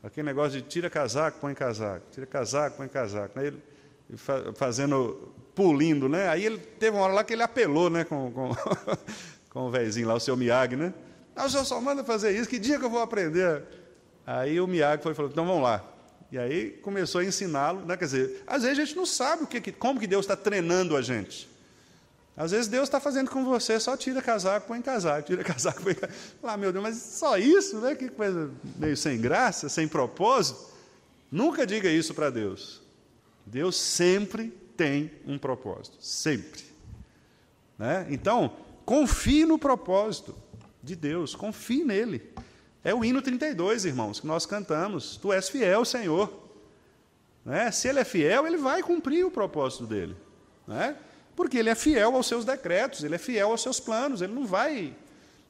Speaker 2: aquele negócio de tira casaco, põe casaco, tira casaco, põe casaco. Aí ele fazendo, pulindo, né? Aí ele teve uma hora lá que ele apelou, né? Com o velhinho lá, o seu Miyagi, né? Ah, o senhor só manda fazer isso, que dia que eu vou aprender? Aí o Miyagi falou, então vamos lá. E aí começou a ensiná-lo, né? Quer dizer, às vezes a gente não sabe como que Deus está treinando a gente. Às vezes Deus está fazendo com você, só tira casaco, põe casaco, tira casaco, põe casaco. Ah, meu Deus, mas só isso, né? Que coisa meio sem graça, sem propósito. Nunca diga isso para Deus. Deus sempre tem um propósito, sempre. Né? Então, confie no propósito de Deus, confie nele. É o hino 32, irmãos, que nós cantamos. Tu és fiel, Senhor. Né? Se Ele é fiel, Ele vai cumprir o propósito dEle. Né? Porque Ele é fiel aos seus decretos, Ele é fiel aos seus planos, Ele não vai,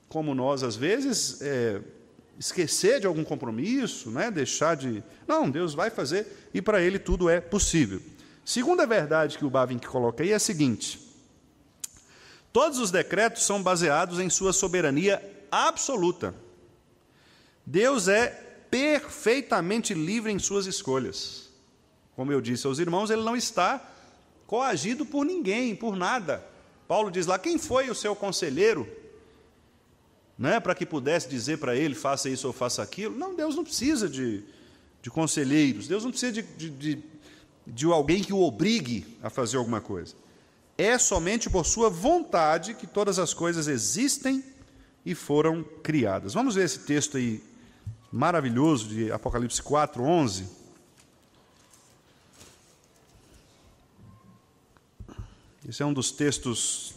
Speaker 2: como nós, às vezes, esquecer de algum compromisso, né? Deixar de... Não, Deus vai fazer, e para Ele tudo é possível. Segunda verdade que o Bavinck coloca aí é a seguinte: todos os decretos são baseados em sua soberania absoluta. Deus é perfeitamente livre em suas escolhas. Como eu disse aos irmãos, Ele não está coagido por ninguém, por nada. Paulo diz lá, quem foi o seu conselheiro, né, para que pudesse dizer para ele, faça isso ou faça aquilo? Não, Deus não precisa de conselheiros, Deus não precisa de alguém que o obrigue a fazer alguma coisa. É somente por sua vontade que todas as coisas existem e foram criadas. Vamos ver esse texto aí maravilhoso de Apocalipse 4, 11. Esse é um dos textos,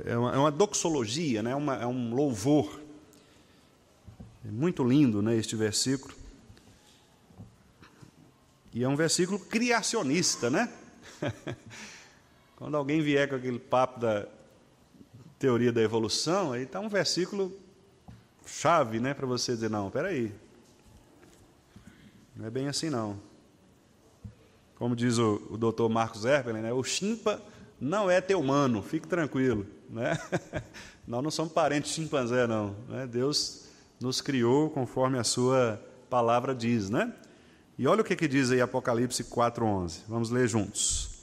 Speaker 2: é uma doxologia, né? É um louvor. É muito lindo, né, este versículo. E é um versículo criacionista, né? Quando alguém vier com aquele papo da teoria da evolução, aí está um versículo chave, né, para você dizer, não, espera aí, não é bem assim não. Como diz o doutor Marcos Erpelen, né, o chimpa não é teu mano, fique tranquilo, né? Nós não somos parentes de chimpanzé, não, né? Deus nos criou conforme a sua palavra diz, né? E olha o que diz aí Apocalipse 4:11. Vamos ler juntos.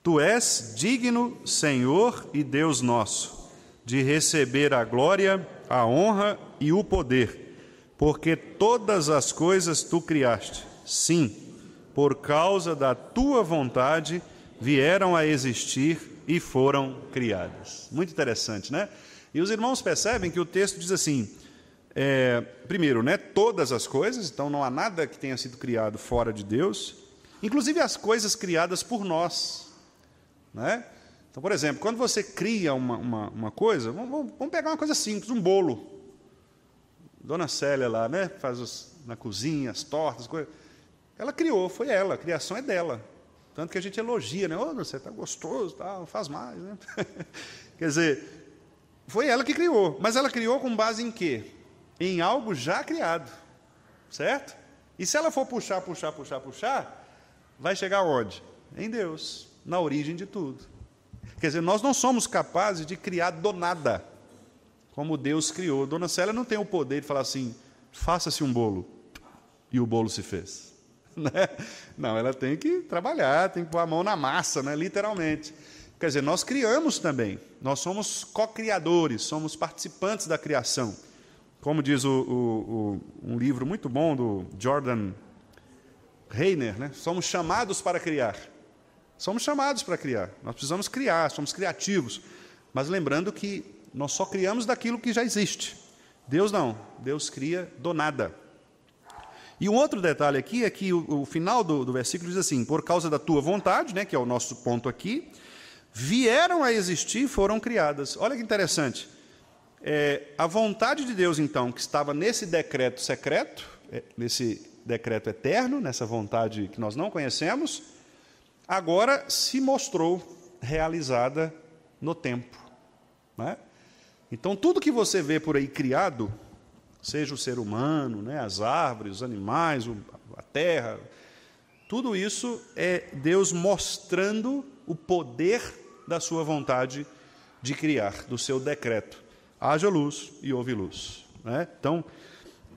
Speaker 2: Tu és digno, Senhor e Deus nosso, de receber a glória, a honra e o poder, porque todas as coisas tu criaste. Sim, por causa da tua vontade vieram a existir e foram criadas. Muito interessante, né? E os irmãos percebem que o texto diz assim, Primeiro, né, todas as coisas, então não há nada que tenha sido criado fora de Deus, inclusive as coisas criadas por nós, né? Então, por exemplo, quando você cria uma coisa, vamos pegar uma coisa simples, um bolo. Dona Célia lá, né, faz na cozinha, as tortas, coisas. Ela criou, foi ela, a criação é dela. Tanto que a gente elogia, né? Ô, você está gostoso, tá, faz mais, né? Quer dizer, foi ela que criou, mas ela criou com base em quê? Em algo já criado, certo? E se ela for puxar, vai chegar onde? Em Deus, na origem de tudo. Quer dizer, nós não somos capazes de criar do nada, como Deus criou. Dona Célia não tem o poder de falar assim, faça-se um bolo, e o bolo se fez. Né? Não, ela tem que trabalhar, tem que pôr a mão na massa, né? Literalmente. Quer dizer, nós criamos também, nós somos co-criadores, somos participantes da criação. Como diz um livro muito bom do Jordan Reiner, né? Somos chamados para criar. Somos chamados para criar. Nós precisamos criar, somos criativos. Mas lembrando que nós só criamos daquilo que já existe. Deus não. Deus cria do nada. E um outro detalhe aqui é que o final do versículo diz assim, por causa da tua vontade, né, que é o nosso ponto aqui, vieram a existir e foram criadas. Olha que interessante. A vontade de Deus, então, que estava nesse decreto secreto, nesse decreto eterno, nessa vontade que nós não conhecemos, agora se mostrou realizada no tempo. Né? Então, tudo que você vê por aí criado, seja o ser humano, né, as árvores, os animais, a terra, tudo isso é Deus mostrando o poder da sua vontade de criar, do seu decreto. Haja luz e houve luz. Né? Então,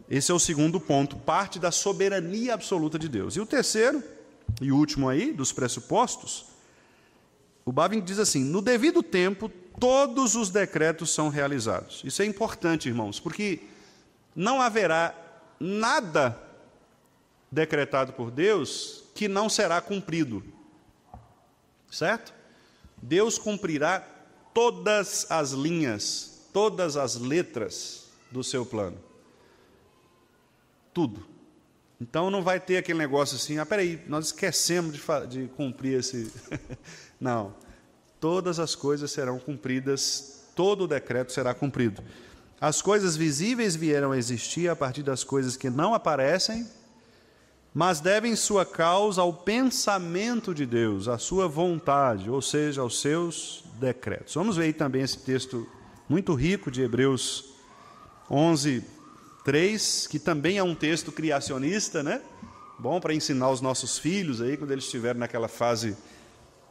Speaker 2: esse é o segundo ponto, parte da soberania absoluta de Deus. E o terceiro, e último aí, dos pressupostos, o Bavinck diz assim, no devido tempo, todos os decretos são realizados. Isso é importante, irmãos, porque não haverá nada decretado por Deus que não será cumprido. Certo? Deus cumprirá todas as linhas, todas as letras do seu plano. Tudo. Então não vai ter aquele negócio assim, peraí, nós esquecemos de cumprir esse... Não. Todas as coisas serão cumpridas, todo o decreto será cumprido. As coisas visíveis vieram a existir a partir das coisas que não aparecem, mas devem sua causa ao pensamento de Deus, à sua vontade, ou seja, aos seus decretos. Vamos ver aí também esse texto muito rico de Hebreus 11, 3, que também é um texto criacionista, né? Bom para ensinar os nossos filhos aí, quando eles estiverem naquela fase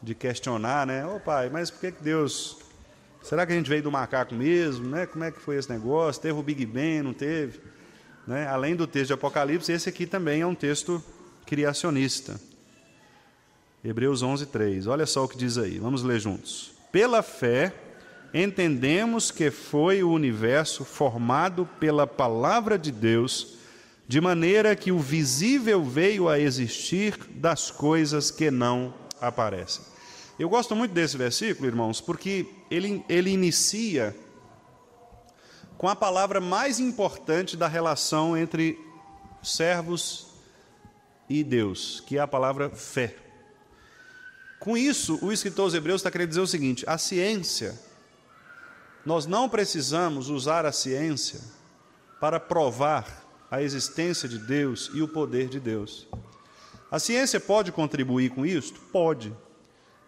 Speaker 2: de questionar, né? Ô pai, mas por que Deus... Será que a gente veio do macaco mesmo? Né? Como é que foi esse negócio? Teve o Big Bang, não teve? Né? Além do texto de Apocalipse, esse aqui também é um texto criacionista. Hebreus 11, 3. Olha só o que diz aí. Vamos ler juntos. Pela fé, entendemos que foi o universo formado pela palavra de Deus, de maneira que o visível veio a existir das coisas que não aparecem. Eu gosto muito desse versículo, irmãos, porque ele inicia com a palavra mais importante da relação entre servos e Deus, que é a palavra fé. Com isso, o escritor aos Hebreus está querendo dizer o seguinte: a ciência, nós não precisamos usar a ciência para provar a existência de Deus e o poder de Deus. A ciência pode contribuir com isso? Pode.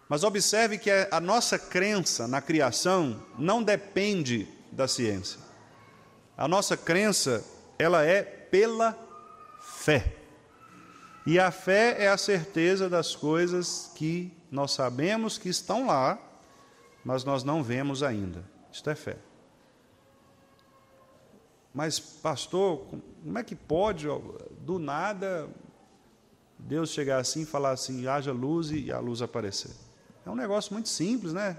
Speaker 2: Mas observe que a nossa crença na criação não depende da ciência. A nossa crença, ela é pela fé. E a fé é a certeza das coisas que nós sabemos que estão lá, mas nós não vemos ainda. Isto é fé. Mas, pastor, como é que pode, do nada, Deus chegar assim e falar assim, haja luz e a luz aparecer? É um negócio muito simples, né?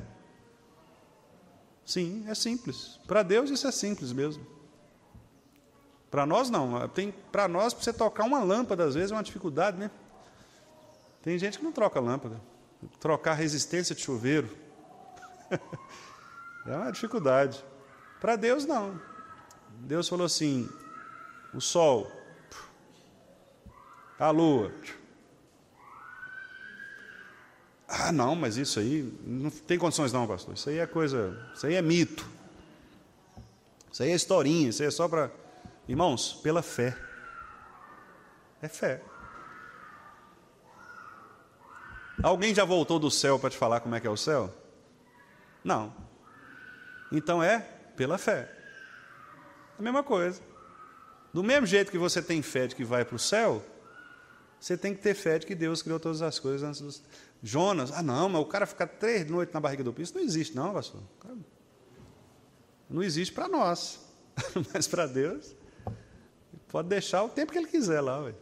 Speaker 2: Sim, é simples. Para Deus isso é simples mesmo. Para nós não. Para nós, para você tocar uma lâmpada, às vezes, é uma dificuldade, né? Tem gente que não troca lâmpada. Trocar resistência de chuveiro. É uma dificuldade. Para Deus, não. Deus falou assim, o sol, a lua. Ah, não, mas isso aí não tem condições não, pastor. Isso aí é coisa, isso aí é mito. Isso aí é historinha, isso aí é só para... Irmãos, pela fé. É fé. Alguém já voltou do céu para te falar como é que é o céu? Não. Então é pela fé. A mesma coisa. Do mesmo jeito que você tem fé de que vai para o céu, você tem que ter fé de que Deus criou todas as coisas antes dos... Jonas, não, mas o cara ficar 3 noites na barriga do peixe, isso não existe não, pastor. Não existe para nós, mas para Deus, pode deixar o tempo que Ele quiser lá. Ué.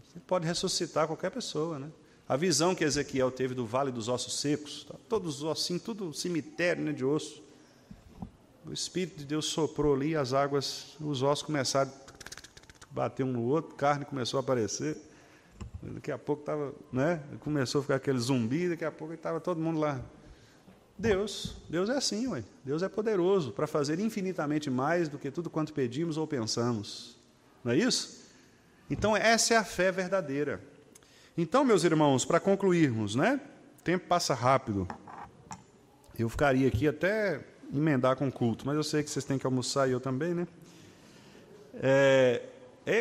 Speaker 2: Você pode ressuscitar qualquer pessoa, né? A visão que Ezequiel teve do Vale dos Ossos Secos, tá? Todos os ossinhos, tudo cemitério, né, de osso. O Espírito de Deus soprou ali, as águas, os ossos começaram a bater um no outro, carne começou a aparecer. Daqui a pouco estava, né? Começou a ficar aquele zumbi, daqui a pouco estava todo mundo lá. Deus é assim, ué. Deus é poderoso para fazer infinitamente mais do que tudo quanto pedimos ou pensamos. Não é isso? Então, essa é a fé verdadeira. Então, meus irmãos, para concluirmos, né? O tempo passa rápido. Eu ficaria aqui até emendar com o culto, mas eu sei que vocês têm que almoçar e eu também, né?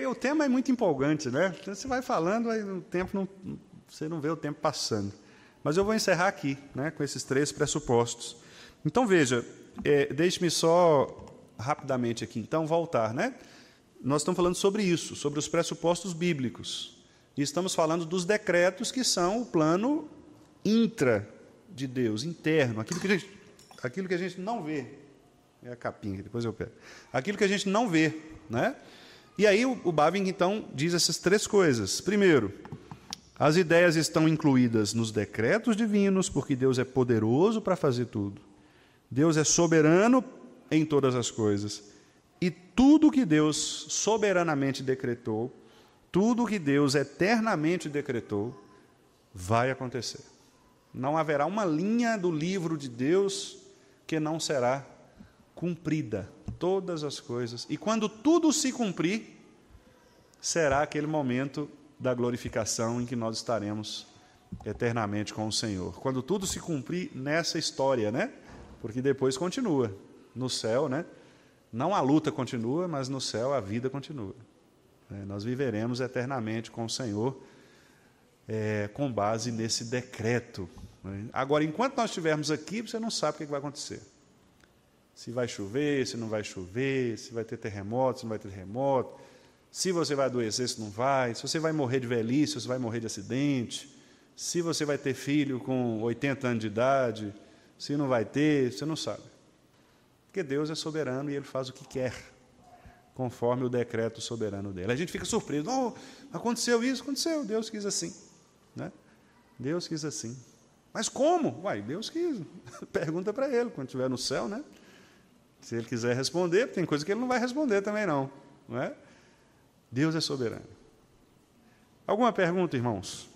Speaker 2: O tema é muito empolgante, né? Você vai falando, aí o tempo você não vê o tempo passando. Mas eu vou encerrar aqui, né, com esses 3 pressupostos. Então, veja, deixe-me só rapidamente aqui, então, voltar, né? Nós estamos falando sobre isso, sobre os pressupostos bíblicos. E estamos falando dos decretos que são o plano intra de Deus, interno, aquilo que a gente não vê. É a capinha, que depois eu pego. Aquilo que a gente não vê, né? E aí o Bavinck, então, diz essas 3 coisas. Primeiro, as ideias estão incluídas nos decretos divinos, porque Deus é poderoso para fazer tudo. Deus é soberano em todas as coisas. E tudo que Deus soberanamente decretou, tudo que Deus eternamente decretou, vai acontecer. Não haverá uma linha do livro de Deus que não será cumprida. Todas as coisas. E quando tudo se cumprir, será aquele momento da glorificação em que nós estaremos eternamente com o Senhor. Quando tudo se cumprir nessa história, né? Porque depois continua. No céu, né? Não a luta continua, mas no céu a vida continua. Nós viveremos eternamente com o Senhor com base nesse decreto. Agora, enquanto nós estivermos aqui, você não sabe o que vai acontecer. Se vai chover, se não vai chover, se vai ter terremoto, se não vai ter terremoto, se você vai adoecer, se não vai, se você vai morrer de velhice, se você vai morrer de acidente, se você vai ter filho com 80 anos de idade, se não vai ter, você não sabe. Porque Deus é soberano e Ele faz o que quer, conforme o decreto soberano dele. A gente fica surpreso, aconteceu isso, aconteceu, Deus quis assim. Né? Deus quis assim. Mas como? Deus quis. Pergunta para Ele, quando estiver no céu, né? Se Ele quiser responder, tem coisa que Ele não vai responder também, não é? Deus é soberano. Alguma pergunta, irmãos?